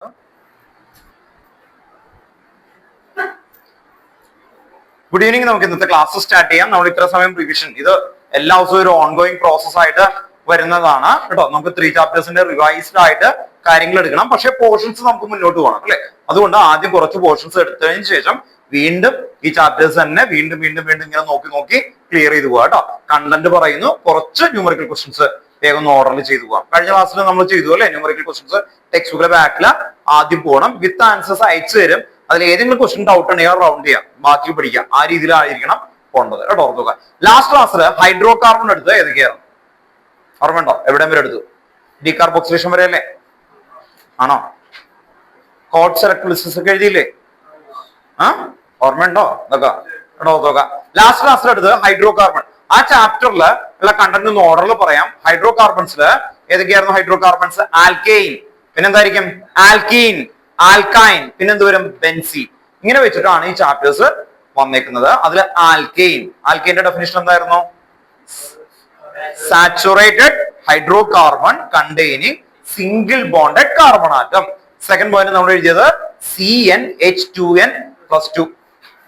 Good evening. നമുക്ക് ഇന്നത്തെ class start ചെയ്യാം. നമ്മൾ ഇത്ര സമയം റിവിഷൻ ഇത് എല്ലാ ദിവസവും ഒരു ഓൺഗോയിങ് പ്രോസസ് ആയിട്ട് വരുന്നതാണ് കേട്ടോ. നമുക്ക് 3 ചാപ്റ്റേഴ്സിന്റെ റിവൈസ്ഡ് ആയിട്ട് കാര്യങ്ങൾ എടുക്കണം. പക്ഷെ പോർഷൻസ് നമുക്ക് മുന്നോട്ട് പോകണം അല്ലെ. അതുകൊണ്ട് ആദ്യം കുറച്ച് പോർഷൻസ് എടുത്തതിന് ശേഷം വീണ്ടും ഈ ചാപ്റ്റേഴ്സ് തന്നെ വീണ്ടും വീണ്ടും വീണ്ടും ഇങ്ങനെ നോക്കി നോക്കി ക്ലിയർ ചെയ്ത് പോകാം കേട്ടോ. കണ്ടന്റ് പറയുന്നു, കുറച്ച് ന്യൂമറിക്കൽ ക്വസ്റ്റ്യൻസ് വേഗം ഓർഡറിൽ ചെയ്തു പോകാം. കഴിഞ്ഞ ക്ലാസ്സിൽ നമ്മൾ ചെയ്തു അല്ലെ. ന്യൂമറിക്കൽ ക്വസ്റ്റ്യൻസ് ടെക്സ്റ്റ് ബുക്കിലെ ബാക്കില് ആദ്യം പോകണം. വിത്ത് ആൻസേഴ്സ് അയച്ചു തരും. അതിൽ ഏതെങ്കിലും ക്വസ്റ്റ്യൻ ഡൗട്ട് ഉണ്ടെങ്കിൽ റൗണ്ട് ചെയ്യാം, ബാക്കി പഠിക്കാം. ആ രീതിയിലായിരിക്കണം പോകേണ്ടത് കേട്ടോ. ഓർത്തുക. ലാസ്റ്റ് ക്ലാസ്സിൽ ഹൈഡ്രോ കാർബൺ എടുത്ത് ഏതൊക്കെയായിരുന്നു ഓർമ്മയുണ്ടോ? എവിടെ വരെ എടുത്തു? ഡീകാർബോക്സിലേഷൻ വരെ അല്ലേ? ആണോ? കോഡ്സ് ഇലക്ട്രോളിസിസ് ഒക്കെ എഴുതിയില്ലേ? ഓർമ്മയുണ്ടോ? ഇതൊക്കെ കേട്ടോ. ഓർത്തുക. ലാസ്റ്റ് ക്ലാസ്സിൽ എടുത്ത് ഹൈഡ്രോ കാർബൺ. ആ ചാപ്റ്ററിൽ ഉള്ള കണ്ടന്റ് ഒന്ന് ഓർഡറിൽ പറയാം. ഹൈഡ്രോ കാർബൺസിൽ ഏതൊക്കെയായിരുന്നു ഹൈഡ്രോ കാർബൺസ്? ആൽക്കെയിൻ, പിന്നെന്തായിരിക്കും? ആൽക്കീൻ, ആൽക്കൈൻ, പിന്നെന്ത് വരും? ബെൻസീൻ. ഇങ്ങനെ വെച്ചിട്ടാണ് ഈ ചാപ്റ്റേഴ്സ് വന്നേക്കുന്നത്. അതിൽ ആൽക്കെയിൻ, ആൽക്കെയിന്റെ ഡെഫിനിഷൻ എന്തായിരുന്നു? Saturated hydrocarbon containing single bonded carbon atom. Second point നമ്മൾ എഴുതിയത് CnH2n+2.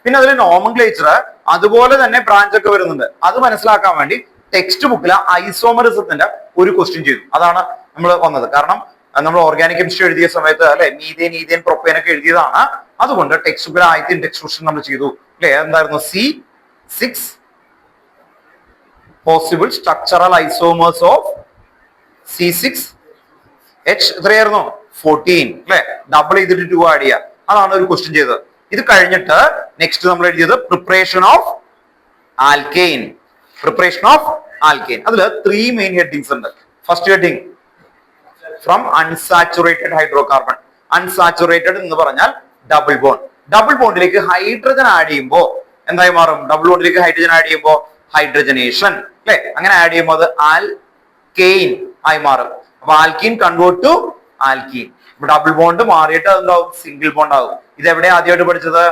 പിന്നെ അതിൽ നോമൻക്ലേച്ചർ അതുപോലെ തന്നെ ബ്രാഞ്ച് ഒക്കെ വരുന്നുണ്ട്. അത് മനസ്സിലാക്കാൻ വേണ്ടി ടെക്സ്റ്റ് ബുക്കിൽ ഐസോമറിസത്തിന്റെ ഒരു ക്വസ്റ്റ്യൻ ചെയ്തു. അതാണ് നമ്മൾ വന്നത്. കാരണം നമ്മൾ ഓർഗാനിക് കെമിസ്ട്രി എഴുതിയ സമയത്ത് അല്ലെ മീഥേൻ, ഈഥേൻ, പ്രൊപ്പേൻ ഒക്കെ എഴുതിയതാണ്. അതുകൊണ്ട് ടെക്സ്റ്റ് ബുക്കിൽ ആദ്യത്തെ ഇൻഡെക്സ് ക്വസ്റ്റ്യൻ നമ്മൾ ചെയ്തു അല്ലെ. എന്തായിരുന്നു? C6 possible structural isomers of C6H എത്രയായിരുന്നു? 14 അല്ലെ. ഡബിൾ ചെയ്തിട്ട് 2 ആഡ് ചെയ്യുക. അതാണ് ഒരു ക്വസ്റ്റ്യൻ ചെയ്തത്. ഇത് കഴിഞ്ഞിട്ട് നെക്സ്റ്റ് നമ്മൾ എഴുതിയത് preparation of alkane. Preparation of alkane. അതിൽ 3 മെയിൻ ഹെഡിങ്സ് ഉണ്ട്. First heading from unsaturated hydrocarbon. Unsaturated എന്ന് പറഞ്ഞാൽ ഡബിൾ ബോണ്ട്. ഡബിൾ ബോണ്ടിലേക്ക് ഹൈഡ്രജൻ ആഡ് ചെയ്യുമ്പോൾ എന്തായി മാറും? ഡബിൾ ബോണ്ടിലേക്ക് ഹൈഡ്രജൻ ആഡ് ചെയ്യുമ്പോൾ ഹൈഡ്രജനേഷൻ അല്ലെ. അങ്ങനെ ആഡ് ചെയ്യുമ്പോൾ അത് ആൽക്കെയിൻ ആയി മാറും. അപ്പൊ alkene convert to alkene. Double bond മാറിയിട്ട് അതെന്താവും? സിംഗിൾ ബോണ്ട് ആകും. ഇത് എവിടെ ആദ്യമായിട്ട് പഠിച്ചത്?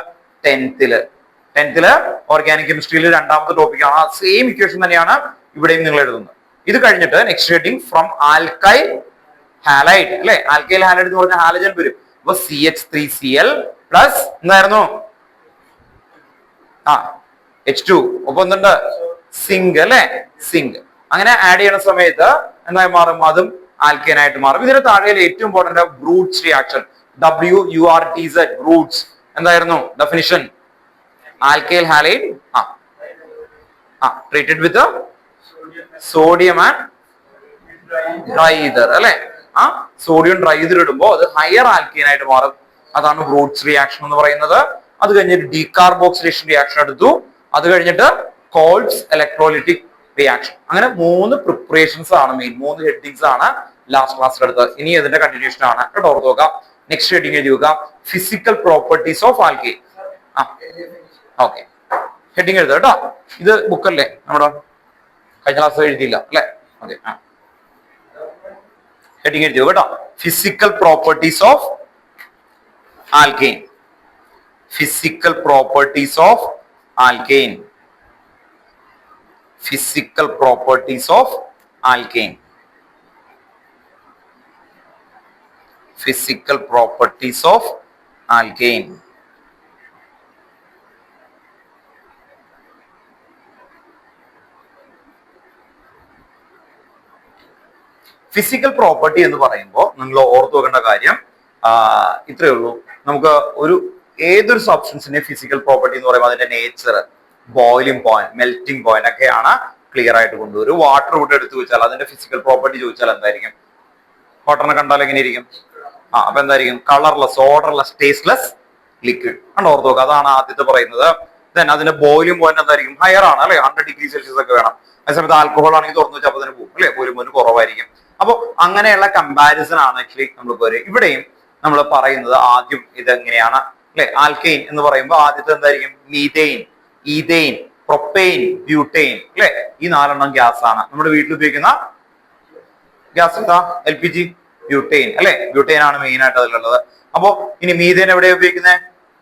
10th ഓർഗാനിക് കെമിസ്ട്രിയിൽ രണ്ടാമത്തെ ടോപ്പിക്കാണ്. ആ സെയിം ഇക്വേഷൻ തന്നെയാണ് ഇവിടെയും നിങ്ങൾ എഴുതുന്നത്. ഇത് കഴിഞ്ഞിട്ട് next heading from alkyl halide അല്ലെ. ആൽക്കൈൽ ഹാലൈഡ് എന്ന് പറഞ്ഞാൽ ഹാലജൻ വരും. അപ്പൊ CH3Cl പ്ലസ് എന്തായിരുന്നു? H2. ഒപ്പം എന്തുണ്ട്? സിങ്ക് അല്ലെ. സിങ്ക്. അങ്ങനെ ആഡ് ചെയ്യുന്ന സമയത്ത് എന്തായി മാറും? അതും ആൽക്കൈൻ ആയിട്ട് മാറും. ഇതിന് താഴെ ഏറ്റവും ഇമ്പോർട്ടന്റ് ബ്രൂട്ട്സ് റിയാക്ഷൻ, WURTZ ബ്രൂട്ട്സ്. എന്തായിരുന്നു definition? Alkyl halide treated with sodium and ഡ്രൈതർ അല്ലെ. സോഡിയം ഡ്രൈതർ ഇടുമ്പോൾ അത് ഹയർ ആൽക്കൈൻ ആയിട്ട് മാറും. അതാണ് ബ്രൂട്ട്സ് റിയാക്ഷൻ എന്ന് പറയുന്നത്. അത് കഴിഞ്ഞിട്ട് ഡീകാർബോക്സിലേഷൻ റിയാക്ഷൻ എടുത്തു. അത് കഴിഞ്ഞിട്ട് കോൾഡ്സ് ഇലക്ട്രോലിറ്റിക് റിയാക്ഷൻ. അങ്ങനെ 3 പ്രിപ്പറേഷൻസ് ആണ് മെയിൻ. 3 ഹെഡിങ്സ് ആണ് ലാസ്റ്റ് ക്ലാസ്സിൽ എടുത്തത്. ഇനി ഇതിന്റെ കണ്ടിന്യൂഷൻ ആണ് കേട്ടോ. ഓർത്ത് നോക്കാം. നെക്സ്റ്റ് ഹെഡിങ് എഴുതി നോക്കാം. Physical properties of alkyne. Okay, heading എഴുതുക കേട്ടോ. ഇത് ബുക്കല്ലേ നമ്മുടെ? കഴിഞ്ഞ ക്ലാസ് എഴുതിയില്ല അല്ലെ? ഓക്കെ. ഹെഡിങ് എഴുതി കേട്ടോ. Physical properties of alkyne. Physical properties of alkyne. Physical properties of alkane. Physical properties of alkane. Physical property എന്ന് പറയുമ്പോൾ നിങ്ങൾ ഓർത്തു വെക്കേണ്ട കാര്യം ഇത്രയേ ഉള്ളൂ. നമുക്ക് ഏതൊരു സബ്സ്റ്റൻസിന്റെ ഫിസിക്കൽ പ്രോപ്പർട്ടി എന്ന് പറയുമ്പോൾ അതിന്റെ nature, boiling point, melting point ഒക്കെയാണ് ക്ലിയർ ആയിട്ട് കൊണ്ടുവരും. വാട്ടർ ഇവിടെ എടുത്തു വെച്ചാൽ അതിന്റെ ഫിസിക്കൽ പ്രോപ്പർട്ടി ചോദിച്ചാൽ എന്തായിരിക്കും? വാട്ടറിനെ കണ്ടാൽ എങ്ങനെ ഇരിക്കും? അപ്പൊ എന്തായിരിക്കും? കളർലെസ്, ഓർഡർലെസ്, ടേസ്റ്റ്ലെസ് ലിക്വിഡ് ആണ്. ഓർത്ത് നോക്കുക. അതാണ് ആദ്യത്തെ പറയുന്നത്. ദെൻ അതിന്റെ ബോയിലിംഗ് പോയിന്റ് എന്തായിരിക്കും? ഹയർ ആണ് അല്ലെ. 100°C ഒക്കെ വേണം. അതേസമയത്ത് ആൽക്കഹോൾ ആണെങ്കിൽ തുറന്നു വെച്ചാൽ അപ്പൊ തന്നെ പോകും അല്ലെ. ബോയിലിംഗ് പോയിന്റ് കുറവായിരിക്കും. അപ്പൊ അങ്ങനെയുള്ള കമ്പാരിസൺ ആണ് ആക്ച്വലി നമ്മൾ പോരെ. ഇവിടെയും നമ്മൾ പറയുന്നത് ആദ്യം ഇതെങ്ങനെയാണ് അല്ലെ. ആൽക്കൈൻ എന്ന് പറയുമ്പോൾ ആദ്യത്തെ എന്തായിരിക്കും? മീഥെയിൻ, ഈഥെയിൻ, പ്രൊപ്പെയിൻ, ബ്യൂട്ടെയിൻ അല്ലെ. ഈ 4 ഗ്യാസ് ആണ്. നമ്മുടെ വീട്ടിൽ ഉപയോഗിക്കുന്ന ഗ്യാസ് എന്താ? LPG, ബ്യൂട്ടെയിൻ അല്ലെ. ബ്യൂട്ടെയിൻ ആണ് മെയിൻ ആയിട്ട് അതിലുള്ളത്. അപ്പോ ഇനി മീഥെയിൻ എവിടെയാണ് ഉപയോഗിക്കുന്നത്?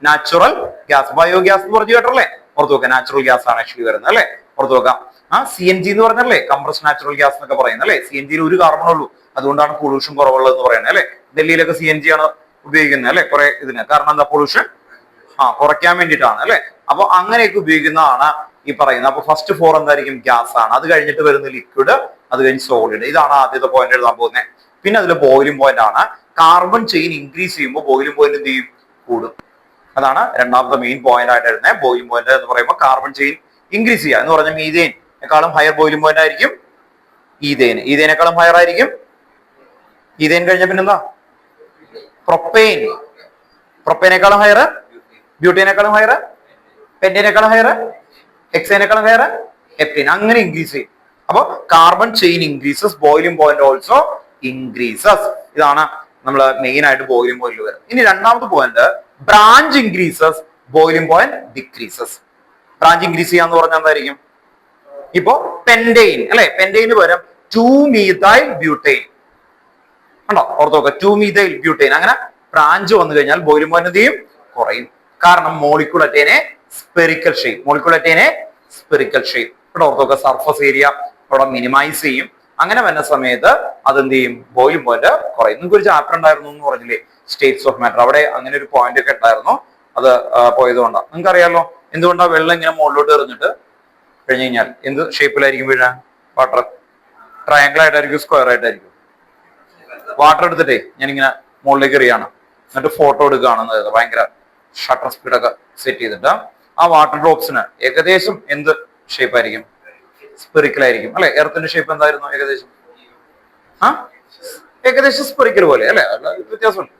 നാച്ചുറൽ ഗ്യാസ്, ബയോഗ്യാസ് എന്ന് പറഞ്ഞു കേട്ടല്ലേ. ഓർത്ത് നോക്കാം. നാച്ചുറൽ ഗ്യാസ് ആണ് ആക്ച്വലി വരുന്നത് അല്ലെ. ഓർത്ത് നോക്കാം. CNG എന്ന് പറഞ്ഞല്ലേ, കംപ്രസ്ഡ് നാച്ചുറൽ ഗ്യാസ് എന്നൊക്കെ പറയുന്നത് അല്ലെ. CNG ഒരു കാർബൺ ഉള്ളൂ, അതുകൊണ്ടാണ് പൊല്യൂഷൻ കുറവുള്ളത് എന്ന് പറയുന്നത് അല്ലെ. ഡൽഹിയിലൊക്കെ CNG ആണ് ഉപയോഗിക്കുന്നത് അല്ലെ കുറെ ഇതിന്. കാരണം എന്താ? പൊള്യൂഷൻ കുറയ്ക്കാൻ വേണ്ടിയിട്ടാണ് അല്ലെ. അപ്പൊ അങ്ങനെയൊക്കെ ഉപയോഗിക്കുന്നതാണ് ഈ പറയുന്നത്. അപ്പൊ ഫസ്റ്റ് 4 എന്തായിരിക്കും? ഗ്യാസ് ആണ്. അത് കഴിഞ്ഞിട്ട് വരുന്ന ലിക്വിഡ്, അത് കഴിഞ്ഞ് സോളിഡ്. ഇതാണ് ആദ്യത്തെ പോയിന്റ് എഴുതാൻ പോകുന്നത്. പിന്നെ അതിൽ ബോയിലിംഗ് പോയിന്റ് ആണ്. കാർബൺ ചെയിൻ ഇൻക്രീസ് ചെയ്യുമ്പോൾ ബോയിലിംഗ് പോയിന്റ് എന്ത് ചെയ്യും? കൂടും. അതാണ് രണ്ടാമത്തെ മെയിൻ പോയിന്റ് ആയിട്ട് എഴുതുന്നത്. ബോയിലിംഗ് പോയിന്റ് എന്ന് പറയുമ്പോൾ കാർബൺ ചെയിൻ ഇൻക്രീസ് ചെയ്യുക എന്ന് പറഞ്ഞാൽ മീഥേനേക്കാളും ഹയർ ബോയിലിംഗ് പോയിന്റ് ആയിരിക്കും ഈഥേൻ. ഈഥേനേക്കാളും ഹയർ ആയിരിക്കും ഈഥേൻ. കഴിഞ്ഞ പിന്നെന്താ? പ്രൊപ്പെയിൻ. പ്രൊപ്പൈനേക്കാളും ഹയർ, ബ്യൂട്ടേനേക്കാളും ഹയർ, പെന്റേനേക്കാളും ഹയർ, ഹെക്സേനേക്കാളും ഹയർ, ഹെപ്റ്റേൻ. അങ്ങനെ ഇൻക്രീസ് ചെയ്യും. അപ്പൊ carbon chain increases, boiling point also increases. ഇതാണ് നമ്മൾ മെയിൻ ആയിട്ട് ബോയിലിംഗ് പോയിന്റ് വരുന്നത്. ഇനി രണ്ടാമത്തെ point, branch increases, boiling point decreases. Branch increase ചെയ്യാന്ന് പറഞ്ഞാൽ എന്തായിരിക്കും? ഇപ്പോ പെന്റെയിൻ അല്ലെ, പെന്റെയിന് പകരം 2-methyl butane ഉണ്ടോ? ഓർത്ത് നോക്കുക, 2-methyl butane. അങ്ങനെ ബ്രാഞ്ച് വന്നു കഴിഞ്ഞാൽ ബോയിലിംഗ് പോയിന്റ് എന്ത് ചെയ്യും? കുറയും. കാരണം molecule attain a spherical shape. Molecule attain a spherical shape. ഇവിടെ ഓർത്ത് നോക്കുക, സർഫസ് ഏരിയ ഇവിടെ മിനിമൈസ് ചെയ്യും. അങ്ങനെ വരുന്ന സമയത്ത് അതെന്ത് ചെയ്യും? ബോയിലിംഗ് പോയിന്റ് കുറയും. നിങ്ങൾക്ക് ഒരു ചാപ്റ്റർ ഉണ്ടായിരുന്നു എന്ന് പറഞ്ഞില്ലേ, സ്റ്റേറ്റ്സ് ഓഫ് മാറ്റർ. അവിടെ അങ്ങനെ ഒരു പോയിന്റ് ഒക്കെ ഉണ്ടായിരുന്നു. അത് പോയതുകൊണ്ടാണ്. നിങ്ങൾക്ക് അറിയാലോ എന്തുകൊണ്ടാണ് വെള്ളം ഇങ്ങനെ മുകളിലോട്ട് എറിഞ്ഞിട്ട് കഴിഞ്ഞു കഴിഞ്ഞാൽ എന്ത് ഷേപ്പിലായിരിക്കും വീഴാൻ? വാട്ടർ ട്രയാങ്കിൾ ആയിട്ടായിരിക്കും, സ്ക്വയർ ആയിട്ടായിരിക്കും? വാട്ടർ എടുത്തിട്ടേ ഞാനിങ്ങനെ മുകളിലേക്ക് എറിയാണ്, എന്നിട്ട് ഫോട്ടോ എടുക്കുകയാണെന്ന് ഭയങ്കര ഷട്ടർ സ്പീഡൊക്കെ സെറ്റ് ചെയ്തിട്ട് ആ വാട്ടർ ഡ്രോപ്സിന് ഏകദേശം എന്ത് ഷേപ്പ് ആയിരിക്കും? സ്പെറിക്കൽ ആയിരിക്കും അല്ലെ. എർത്തിന്റെ ഷേപ്പ് എന്തായിരുന്നു ഏകദേശം? ഏകദേശം സ്പെറിക്കൽ പോലെ അല്ലെ. വ്യത്യാസമുണ്ട്.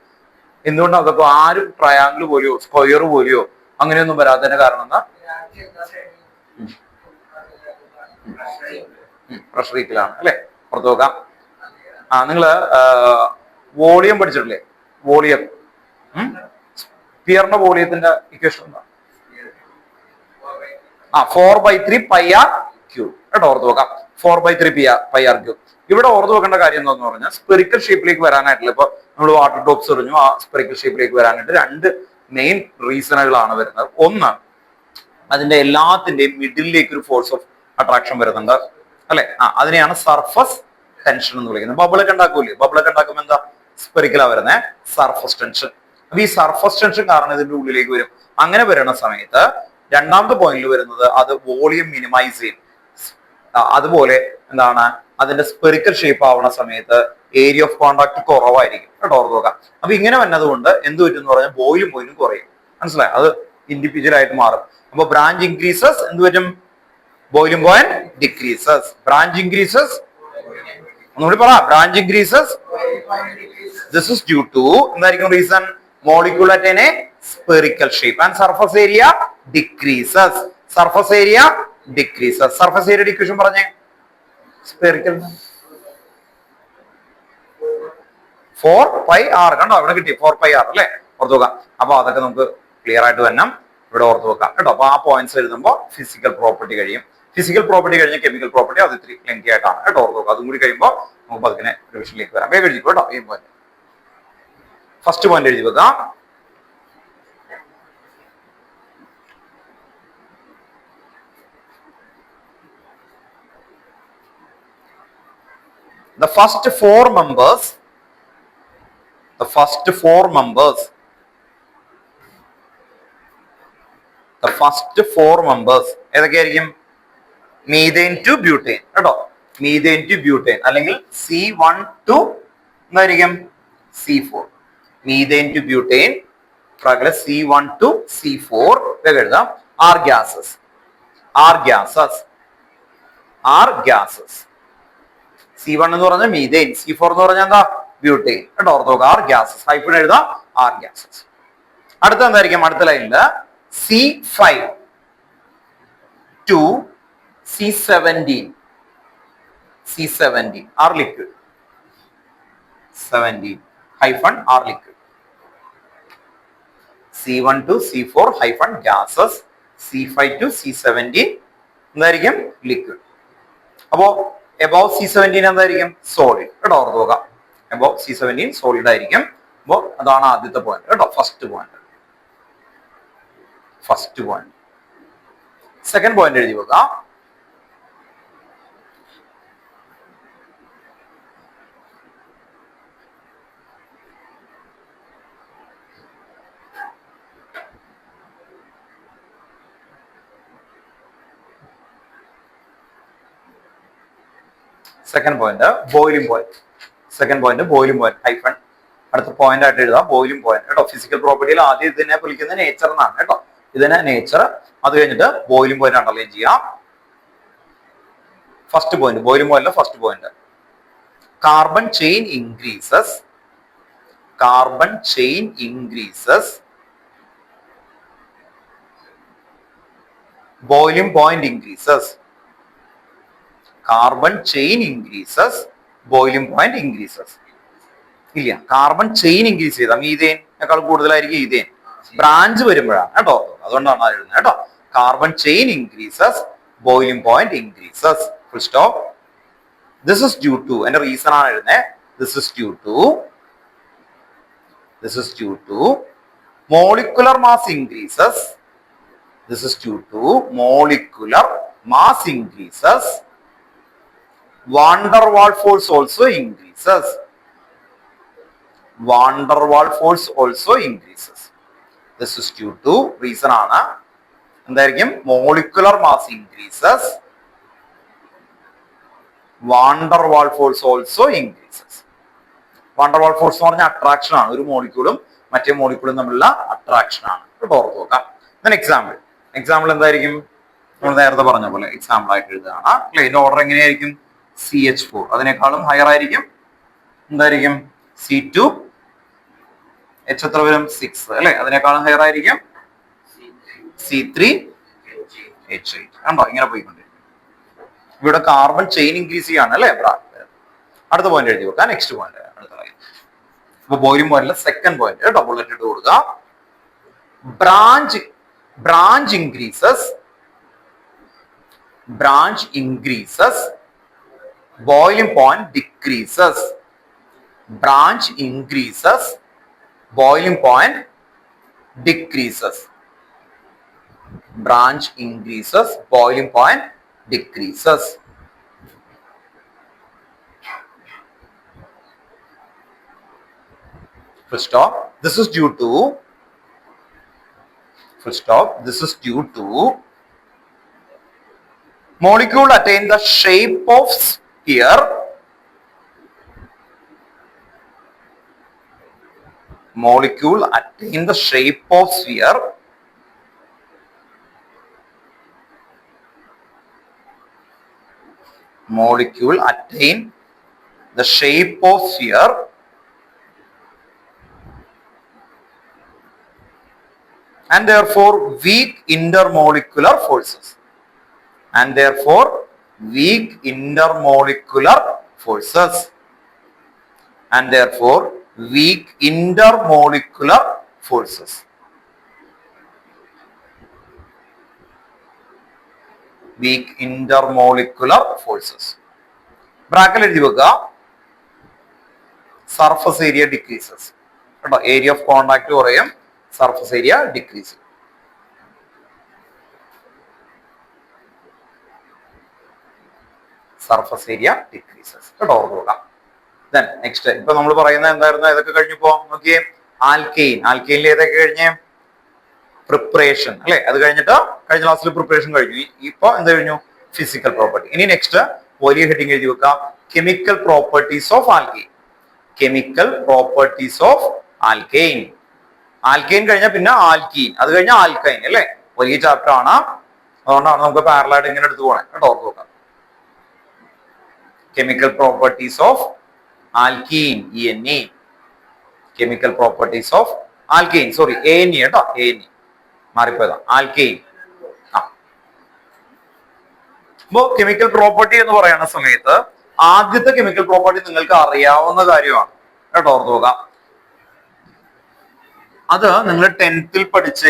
എന്തുകൊണ്ടാണ് അതൊക്കെ? ആരും ട്രയാങ്കിൾ പോലെയോ സ്ക്വയർ പോലെയോ അങ്ങനെയൊന്നും വരാത്തതിന്റെ കാരണം എന്താ? പ്രഷർ ഈക്വലാണ് അല്ലെ. പുറത്തു നോക്കാം. നിങ്ങള് വോളിയം പഠിച്ചിട്ടില്ലേ? വോളിയം, സ്പിയറിന്റെ വോളിയത്തിന്റെ ഇക്വേഷൻ എന്താ? 4/3 πr³ കേട്ടോ. ഓർത്ത് നോക്കാം, 4/3 πr³. ഇവിടെ ഓർത്ത് നോക്കേണ്ട കാര്യം എന്താന്ന് പറഞ്ഞാൽ സ്പെറിക്കൽ ഷേപ്പിലേക്ക് വരാനായിട്ടില്ല. ഇപ്പൊ നമ്മൾ വാട്ടർ ഡ്രോപ്സ് എറിഞ്ഞു, ആ സ്പെറിക്കൽ ഷേപ്പിലേക്ക് വരാനായിട്ട് രണ്ട് മെയിൻ റീസണുകളാണ് വരുന്നത്. ഒന്ന്, അതിന്റെ എല്ലാത്തിന്റെയും മിഡിലേക്ക് ഒരു ഫോഴ്സ് ഓഫ് അട്രാക്ഷൻ വരുന്നുണ്ട് അല്ലെ. അതിനെയാണ് സർഫസ് ടെൻഷൻ എന്ന് വിളിക്കുന്നത്. ബബിളൊക്കെ ഉണ്ടാക്കൂലേ? ബബിളൊക്കെ ഉണ്ടാക്കുമ്പോൾ എന്താ? സ്പെറിക്കലാ വരുന്നത്, സർഫസ് ടെൻഷൻ. അപ്പൊ ഈ സർഫസ് ടെൻഷൻ കാരണം ഇതിന്റെ ഉള്ളിലേക്ക് വരും. അങ്ങനെ വരുന്ന സമയത്ത് രണ്ടാമത്തെ പോയിന്റിൽ വരുന്നത് അത് വോളിയം മിനിമൈസ് ചെയ്യും. അതുപോലെ എന്താണ്? അതിന്റെ സ്പെറിക്കൽ ഷേപ്പ് ആവുന്ന സമയത്ത് ഏരിയ ഓഫ് കോണ്ടാക്ട് കുറവായിരിക്കും കേട്ടോ. ഓർത്ത് നോക്കാം. അപ്പൊ ഇങ്ങനെ വന്നതുകൊണ്ട് എന്ത് പറ്റും എന്ന് പറഞ്ഞാൽ ബോയിലും പോയിലും കുറയും. മനസ്സിലായി? അത് ഇൻഡിവിജ്വൽ ആയിട്ട് മാറും. അപ്പൊ ബ്രാഞ്ച് ഇൻക്രീസസ്, എന്ത് പറ്റും? Boiling point decreases. Branch increases, ഒന്നുകൂടി പറ. Branch increases, this is due to എന്തായിരിക്കും reason? Molecule attain a spherical shape and surface area decreases. Surface area decreases. Surface area decrease പറഞ്ഞേ. സ്പെറിക്കൽ 4πr കണ്ടോ? അവിടെ കിട്ടി 4πr അല്ലെ. ഓർത്ത് നോക്കാം. അപ്പൊ അതൊക്കെ നമുക്ക് ക്ലിയർ ആയിട്ട് വരണം. ഇവിടെ ഓർത്ത് വെക്കാം കേട്ടോ. അപ്പൊ ആ പോയിന്റ്സ് എഴുതുമ്പോൾ ഫിസിക്കൽ പ്രോപ്പർട്ടി കഴിയും. ഫിസിക്കൽ പ്രോപ്പർട്ടി കഴിഞ്ഞ കെമിക്കൽ പ്രോപ്പർട്ടി, അത് ഇത്തിരി ലെങ്തി ആയിട്ടാണ് കേട്ടോ. ഓർത്ത് നോക്കാം. അതും കൂടി കഴിയുമ്പോൾ നമുക്ക് അതിനെ റിവിഷനിലേക്ക് വരാം. വേഗം എഴുതി കേട്ടോ. ഈ പോയിന്റ് ഫസ്റ്റ് പോയിന്റ് എഴുതി വെക്കാം. The first four members ഏതൊക്കെയായിരിക്കും? മീഥേൻ ടു ബ്യൂട്ടേൻ കേട്ടോ. മീഥേൻ ടു ബ്യൂട്ടേൻ അല്ലെങ്കിൽ C1 to എന്തായിരിക്കും? C4. Methane to butane, C1 to C4 എഴുതാം. Are gases. C1 എന്ന് പറഞ്ഞാൽ മീഥേൻ, C4 എന്ന് പറഞ്ഞാൽ എന്താ? ബ്യൂട്ടേൻ കേട്ടോ. ഓർത്ത് നോക്കുക. Are gases. ഹൈഫൺ എഴുതാം, ആർ ഗ്യാസസ്. അടുത്ത എന്തായിരിക്കും? അടുത്ത ലൈനില് C5 to C17 are liquid. 17 hyphen are liquid. C1 to C4 hyphen gases. C5 to C17 എന്തായിരിക്കും? ലിക്വിഡ്. അപ്പോ എബവ് C17 എന്തായിരിക്കും? സോളിഡ് കേട്ടോ. ഓർത്ത് നോക്കാം. എബവ് C17 സോളിഡ് ആയിരിക്കും. അപ്പോ അതാണ് ആദ്യത്തെ പോയിന്റ് കേട്ടോ. First point. സെക്കൻഡ് പോയിന്റ് എഴുതി വെക്കാം. Second point boiling point. Second point boiling point hyphen അടുത്ത പോയിന്റ് ആയിട്ട് എഴുതാം ബോയിലിംഗ് പോയിന്റ് കേട്ടോ. ഫിസിക്കൽ പ്രോപ്പർട്ടിയിൽ ആദ്യം ഇതിനെ വിളിക്കുന്നത് നേച്ചർ എന്നാണ് കേട്ടോ. ഇതിനെ നേച്ചർ, അത് കഴിഞ്ഞിട്ട് ബോയിലിംഗ് പോയിന്റ് അണ്ടർലൈൻ ചെയ്യാം. First point boiling point first point carbon chain increases. Carbon chain increases boiling point increases. Carbon chain increases, boiling point increases. ഇല്ല, കാർബൺ ചെയിൻ ഇൻക്രീസ് ചെയ്താൽ മീതേനേക്കാൾ കൂടുതലായിരിക്കും ഈതേൻ. ബ്രാഞ്ച് വരുമ്പോഴാണ് കേട്ടോ, അതുകൊണ്ടാണ് അത് എഴുതുന്നത് കേട്ടോ. Carbon chain increases, boiling point increases. Full stop. This is due to, എന്റെ റീസൺ ആണ് എഴുതുന്നത്. This is due to molecular mass increases. This is due to molecular mass increases. Van der Waals force also increases. Van der Waals force also increases. This is due to reason ആണ് എന്തായിരിക്കും? molecular mass increases. Van der Waals force also increases. Van der Waals force എന്ന് പറഞ്ഞാൽ attraction ആണ്. ഒരു മോളിക്യൂളും മറ്റേ മോളിക്യൂളും തമ്മിലുള്ള attraction ആണ്. ഓർത്ത് നോക്കാം. എക്സാമ്പിൾ എന്തായിരിക്കും? നമ്മൾ നേരത്തെ പറഞ്ഞ പോലെ എക്സാമ്പിൾ ആയിട്ട് എഴുതുകയാണ്. ഇതിന്റെ ഓർഡർ എങ്ങനെയായിരിക്കും? CH4 അതിനേക്കാളും ഹയർ ആയിരിക്കും. എന്തായിരിക്കും? C2 H എത്ര വരും? 6 അല്ലെ? അതിനേക്കാളും ഹയർ ആയിരിക്കും C3 H8. കണ്ടോ? ഇങ്ങനെ പോയിക്കൊണ്ടിരിക്കും. ഇവിടെ കാർബൺ ചെയിൻ ഇൻക്രീസ് ചെയ്യാണ് അല്ലെ? അടുത്ത പോയിന്റ് എഴുതി വെക്കാം. നെക്സ്റ്റ് പോയിന്റ് അടുത്ത. അപ്പൊ ബോയിലിംഗ് പോയിന്റിലെ സെക്കൻഡ് പോയിന്റ് ഡബിൾ ലെറ്റ് ഇട്ട് കൊടുക്കുക. branch increases, boiling point decreases. Branch increases, boiling point decreases. Branch increases, boiling point decreases. Full stop. This is due to molecule attain the shape of sphere. Molecule attain the shape of sphere. Molecule attain the shape of sphere. And therefore weak intermolecular forces. And therefore weak intermolecular forces. And therefore weak intermolecular forces. Weak intermolecular forces. Bracket എഴുതി വെക്കുക. Surface area decreases കേട്ടോ. Area of contact കുറയും, surface area decrease. Surface area decreases കേട്ടോ. ഓർക്കുക. Then next ഇപ്പൊ നമ്മൾ പറയുന്നത് എന്തായിരുന്നു? ഏതൊക്കെ കഴിഞ്ഞപ്പോ നോക്കിയേ. ആൽക്കെയിനിൽ ഏതൊക്കെ കഴിഞ്ഞേ? പ്രിപ്പറേഷൻ അല്ലെ? അത് കഴിഞ്ഞിട്ട് കഴിഞ്ഞ ക്ലാസ്സിൽ പ്രിപ്പറേഷൻ കഴിഞ്ഞു. ഇപ്പൊ എന്ത് കഴിഞ്ഞു? Physical property. ഇനി നെക്സ്റ്റ് വലിയ ഹെഡിങ് എഴുതി വെക്കാം. Chemical properties of alkane. Chemical properties of alkane. Alkane കഴിഞ്ഞാൽ പിന്നെ ആൽക്കീൻ, അത് കഴിഞ്ഞാൽ ആൽക്കൈൻ അല്ലെ? വലിയ ചാപ്റ്റർ ആണ്, അതുകൊണ്ടാണ് നമുക്ക് പാരലായിട്ട് ഇങ്ങനെ എടുത്തു പോകണേ കേട്ടോ. ഓർത്ത് നോക്കാം. Chemical properties of alkene, ENE. Chemical properties of alkane, sorry ANE കേട്ടോ, ANE മാറിപ്പോയതാ, ആൽക്കെയിൻ. അപ്പോ കെമിക്കൽ പ്രോപ്പർട്ടി എന്ന് പറയുന്ന സമയത്ത് ആദ്യത്തെ കെമിക്കൽ പ്രോപ്പർട്ടി നിങ്ങൾക്ക് അറിയാവുന്ന കാര്യമാണ് കേട്ടോ. ഓർത്ത് നോക്കാം. അത് നിങ്ങൾ ടെൻത്തിൽ പഠിച്ച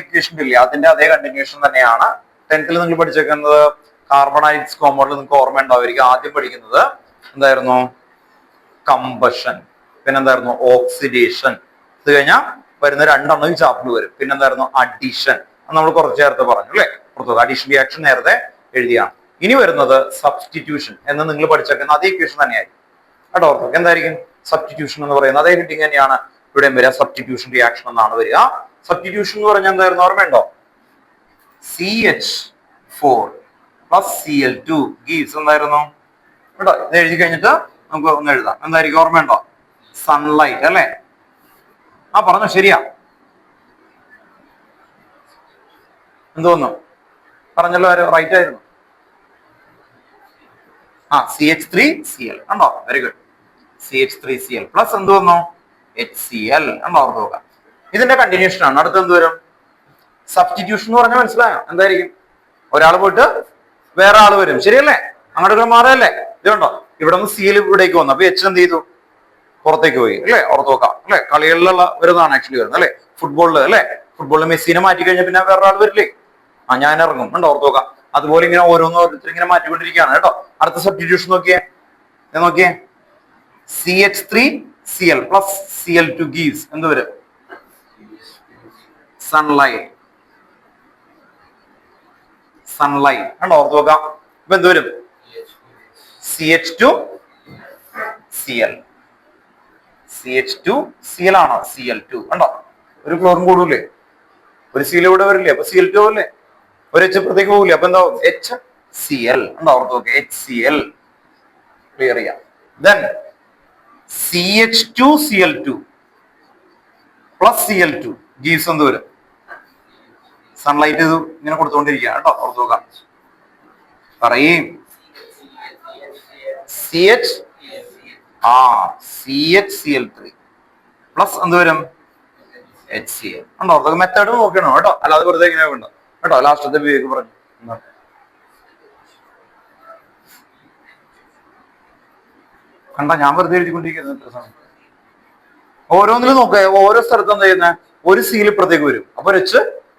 ഇക്വേഷൻ ഇല്ലേ, അതിന്റെ അതേ കണ്ടിന്യൂഷൻ തന്നെയാണ്. ടെൻത്തിൽ നിങ്ങൾ പഠിച്ചേക്കുന്നത് കാർബണൈറ്റ്സ് കോമ്പൗണ്ടിൽ നിങ്ങൾക്ക് ഓർമ്മ ഉണ്ടാവുമായിരിക്കും. ആദ്യം പഠിക്കുന്നത് എന്തായിരുന്നു? കമ്പഷൻ. പിന്നെന്തായിരുന്നു? ഓക്സിഡേഷൻ. ഇത് കഴിഞ്ഞാൽ വരുന്ന രണ്ടെണ്ണം ഈ ചാപ്റ്ററിൽ വരും. പിന്നെന്തായിരുന്നു? അഡീഷൻ. നമ്മൾ കുറച്ച് നേരത്തെ പറഞ്ഞു അല്ലെ? അഡീഷൻ റിയാക്ഷൻ നേരത്തെ എഴുതിയാണ്. ഇനി വരുന്നത് സബ്സ്റ്റിറ്റ്യൂഷൻ എന്ന് നിങ്ങൾ പഠിച്ചേക്കുന്ന അതേ ഇക്വേഷൻ തന്നെയായിരിക്കും കേട്ടോ. എന്തായിരിക്കും സബ്സ്റ്റിറ്റ്യൂഷൻ എന്ന് പറയുന്നത്? അതേ ഹെഡിങ് തന്നെയാണ് ഇവിടെയും വരിക. സബ്സ്റ്റിറ്റ്യൂഷൻ റിയാക്ഷൻ എന്നാണ് വരിക. സബ്സ്റ്റിറ്റ്യൂഷൻ എന്ന് പറഞ്ഞാൽ എന്തായിരുന്നു? ഓർമ്മയുണ്ടോ? CH4 plus Cl2 gives എന്തായിരുന്നു? കേട്ടോ. ഇത് എഴുതി കഴിഞ്ഞിട്ട് നമുക്ക് ഒന്ന് എഴുതാം. എന്തായിരിക്കും ഓർമ്മയുണ്ടോ? സൺലൈറ്റ് അല്ലേ? ആ പറഞ്ഞു, ശരിയാ. എന്തോന്നു പറഞ്ഞല്ലോ, റൈറ്റ് ആയിരുന്നു. CH3Cl കണ്ടോ, വെരി ഗുഡ്. CH3Cl പ്ലസ് എന്ത് വന്നു? HCl കണ്ടോ, ഓർത്ത് നോക്കാം. ഇതിന്റെ കണ്ടിന്യൂഷൻ ആണ്. അടുത്ത് എന്ത് വരും? സബ്സ്റ്റിറ്റ്യൂഷൻ എന്ന് പറഞ്ഞാൽ മനസ്സിലായോ എന്തായിരിക്കും? ഒരാൾ പോയിട്ട് വേറെ ആള് വരും, ശരിയല്ലേ? അങ്ങോട്ട് മാറല്ലേ? ഇതുണ്ടോ, ഇവിടെ നിന്ന് Cl ഇവിടേക്ക് വന്നു, അപ്പൊ H എന്ത് ചെയ്തു? പുറത്തേക്ക് പോയി അല്ലെ? ഓർത്ത് നോക്കാം അല്ലെ? കളികളിലുള്ള വരുന്നതാണ് ആക്ച്വലി വരുന്നത് അല്ലെ? ഫുട്ബോളിൽ അല്ലെ? ഫുട്ബോളിൽ മെസ്സിനെ മാറ്റി കഴിഞ്ഞാൽ പിന്നെ വേറെ ആൾ വരില്ലേ? ഞാൻ ഇറങ്ങും, ഉണ്ടോ, ഓർത്ത് നോക്കാം. അതുപോലെ ഇങ്ങനെ ഓരോരുത്തർ ഇങ്ങനെ മാറ്റിക്കൊണ്ടിരിക്കുകയാണ് കേട്ടോ. അടുത്ത സബ്സ്റ്റിറ്റ്യൂഷൻ നോക്കിയേ, നോക്കിയേ. CH3Cl പ്ലസ് Cl2 ഗീവ്സ് എന്ത് വരും? സൺലൈറ്റ്. സൺലൈറ്റ് കണ്ടോ, ഓർത്ത് നോക്കാം. ഇപ്പൊ എന്ത് വരും? CH2Cl. CH2Cl ആണോ? Cl2 കണ്ടോ, ഒരു ക്ലോറിൻ കൂടൂലേ? ഒരു Cl ഇവിടെ വരില്ലേ? അപ്പൊ Cl2 അല്ലേ? ഒരു H പുറത്തേക്ക് പോകില്ലേ? അപ്പൊ എന്താവും? HCl ഉണ്ടോ, ഓർത്ത് നോക്കുക. HCl ക്ലിയർ ചെയ്യാം. Then CH2Cl2 plus Cl2 gives എന്ത് വരും? സൺലൈറ്റ് ഇത് ഇങ്ങനെ കൊടുത്തുകൊണ്ടിരിക്കുക കേട്ടോ, ഓർത്ത് നോക്കാം. പറയും. CHCl3 പ്ലസ് എന്ത് വരും? HCl ഉണ്ടോ, ഓർത്ത് മെത്തേഡ് നോക്കണം കേട്ടോ, അല്ലാതെ വെറുതെ ഇങ്ങനെ വേണ്ട കേട്ടോ. ലാസ്റ്റത്തെ വിവേക് പറഞ്ഞു. കണ്ട, ഞാൻ വെറുതെ എഴുതിക്കൊണ്ടിരിക്കുന്നത്. ഓരോന്നിലും നോക്കുക, ഓരോ സ്ഥലത്ത് എന്താ ചെയ്യുന്നത്? ഒരു Cl ഇപ്പുറത്തേക്ക് വരും, അപ്പൊ H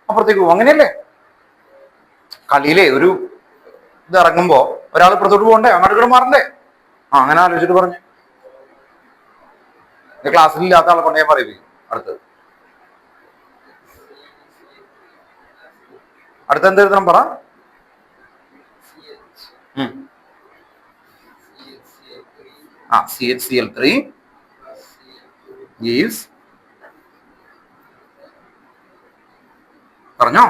അപ്പുറത്തേക്ക് പോകും, അങ്ങനെയല്ലേ? കളിയിലെ ഒരു ഇത് ഇറങ്ങുമ്പോ ഒരാൾ ഇപ്പുറത്തോട്ട് പോകണ്ടേ, അങ്ങോട്ട് മാറണ്ടേ? അങ്ങനെ ആലോചിച്ചിട്ട് പറഞ്ഞു. ക്ലാസ്സിൽ ഇല്ലാത്ത ആളെ കൊണ്ട് ഞാൻ പറയിപ്പിക്കും. അടുത്തത് എന്ത് എഴുതണം പറ? CHCl3 gives പറഞ്ഞോ.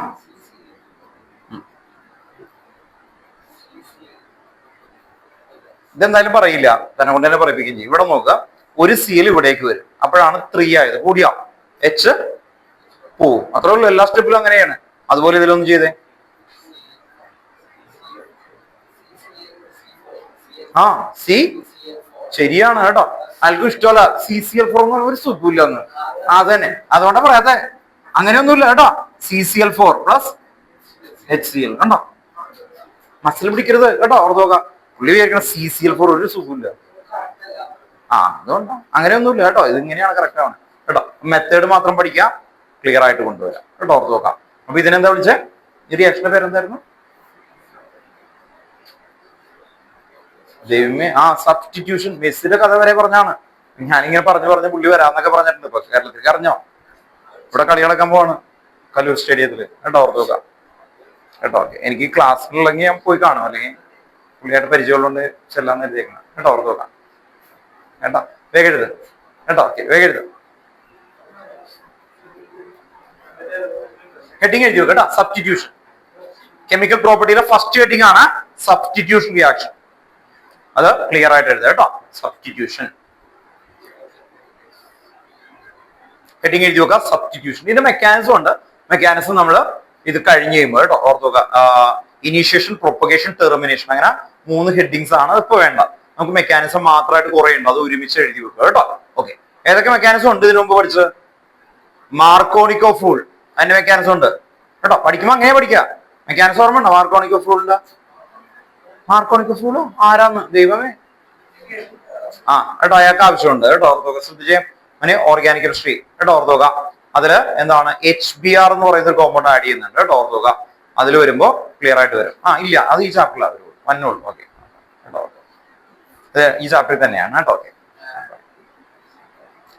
ഇതെന്തായാലും പറയില്ല, തന്നെ കൊണ്ട് തന്നെ പറയിപ്പിക്കുകയും ചെയ്യും. ഇവിടെ നോക്കുക, ഒരു Cl ഇവിടേക്ക് വരും, അപ്പോഴാണ് 3 ആയത്, കൂടിയാ H പോവും. അത്രേ ഉള്ളൂ, എല്ലാ സ്റ്റെപ്പിലും അങ്ങനെയാണ്. അതുപോലെ ഇതിലൊന്നും ചെയ്തേ. സി ശരിയാണ് കേട്ടോ. ആൾക്കും ഇഷ്ടമല്ല CCl4 ഒരു സുഖമില്ല എന്ന്. അതന്നെ, അതുകൊണ്ടാ പറയാത്തെ. അങ്ങനെയൊന്നുമില്ല കേട്ടോ. CCl4 പ്ലസ് HCl കണ്ടോ, മസിൽ പിടിക്കരുത് കേട്ടോ, ഓർത്ത് നോക്കാം. പുള്ളി വിചാരിക്കണം CCl4 ഒരു സുഖമില്ല. അതുകൊണ്ടാ, അങ്ങനെയൊന്നുമില്ല കേട്ടോ. ഇത് ഇങ്ങനെയാണ് കറക്റ്റ് ആണ് കേട്ടോ. മെത്തേഡ് മാത്രം പഠിക്കാം, ക്ലിയർ ആയിട്ട് കൊണ്ടുവരാം കേട്ടോ, ഓർത്ത് നോക്കാം. അപ്പൊ ഇതിനെന്താ വിളിച്ചേ? ഈ റിയാക്ഷന്റെ പേരെന്തായിരുന്നു? ദൈവമേ, സബ്സ്റ്റിറ്റ്യൂഷൻ. മെസ്സിന്റെ കഥ വരെ പറഞ്ഞാണ്. ഞാനിങ്ങനെ പറഞ്ഞു പുള്ളി വരാന്നൊക്കെ പറഞ്ഞിട്ടുണ്ട്. ഇപ്പൊ കേരളത്തിൽ അറിഞ്ഞോ? ഇവിടെ കളി കളിക്കാൻ പോവാണ് കല്ലൂർ സ്റ്റേഡിയത്തില് കേട്ടോ, ഓർത്ത് നോക്കാം കേട്ടോ. എനിക്ക് ക്ലാസ്സിലുള്ളെങ്കിൽ ഞാൻ പോയി കാണും, അല്ലെങ്കിൽ പുള്ളിയായിട്ട് പരിചയമുള്ളതുകൊണ്ട് ചെല്ലാന്ന് എഴുതിയേക്കണം കേട്ടോ, ഓർത്ത് നോക്കാം കേട്ടോ. വേഗം എഴുത് കേട്ടോ. വേഗം എഴുത്. ഹെഡിങ് എഴുതി കേട്ടോ. സബ്സ്റ്റിറ്റ്യൂഷൻ. കെമിക്കൽ പ്രോപ്പർട്ടിയിലെ ഫസ്റ്റ് ഹെഡിങ് ആണ് സബ്സ്റ്റിറ്റ്യൂഷൻ റിയാക്ഷൻ. അത് ക്ലിയർ ആയിട്ട് എഴുതുക കേട്ടോ. സബ്സ്റ്റിറ്റ്യൂഷൻ ഹെഡിങ് എഴുതി നോക്കുക. സബ്സ്റ്റിറ്റ്യൂഷൻ. ഇതിന്റെ മെക്കാനിസം ഉണ്ട്. മെക്കാനിസം നമ്മൾ ഇത് കഴിഞ്ഞ് കഴിയുമ്പോൾ കേട്ടോ, ഓർത്ത് നോക്കുക. ഇനീഷ്യേഷൻ, പ്രൊപ്പഗേഷൻ, ടെർമിനേഷൻ, അങ്ങനെ 3 ഹെഡിങ്സ് ആണ്. ഇപ്പൊ വേണ്ട, നമുക്ക് മെക്കാനിസം മാത്രമായിട്ട് കുറെ ഉണ്ട്, അത് ഒരുമിച്ച് എഴുതി വെക്കുക കേട്ടോ. ഓക്കെ, ഏതൊക്കെ മെക്കാനിസം ഉണ്ട് ഇതിനു മുമ്പ് പഠിച്ചത്? മാർക്കോണിക് ഓഫ് റൂൾ, അതിന്റെ മെക്കാനിസം ഉണ്ട് കേട്ടോ. പഠിക്കുമ്പോൾ അങ്ങനെ പഠിക്കുക. മെക്കാനിസം ഓർമ്മ ഉണ്ടോ മാർക്കോണിക് ഓഫ് റൂളിന്റെ? മാർക്കോണിക് ഓഫ് റൂൾ ആരാന്ന്? ദൈവമേ. കേട്ടോ, അയാൾക്ക് ആവശ്യമുണ്ട് കേട്ടോ, ഓർത്തോക. ശ്രദ്ധിച്ചേ, അങ്ങനെ ഓർഗാനിക് കെമിസ്ട്രി കേട്ടോ, ഓർത്തോക. അതില് എന്താണ് HBr എന്ന് പറയുന്ന ഒരു കോമ്പൗണ്ട് ആഡ് ചെയ്യുന്നുണ്ട് കേട്ടോ, ഓർത്തോക. അതിൽ വരുമ്പോ ക്ലിയർ ആയിട്ട് വരും. ഇല്ല, അത് ഈ ചാപ്റ്ററിലാണ് വന്നോളൂ. ഓക്കെ കേട്ടോ, ഈ ചാപ്റ്ററിൽ തന്നെയാണ് കേട്ടോ. ഓക്കെ,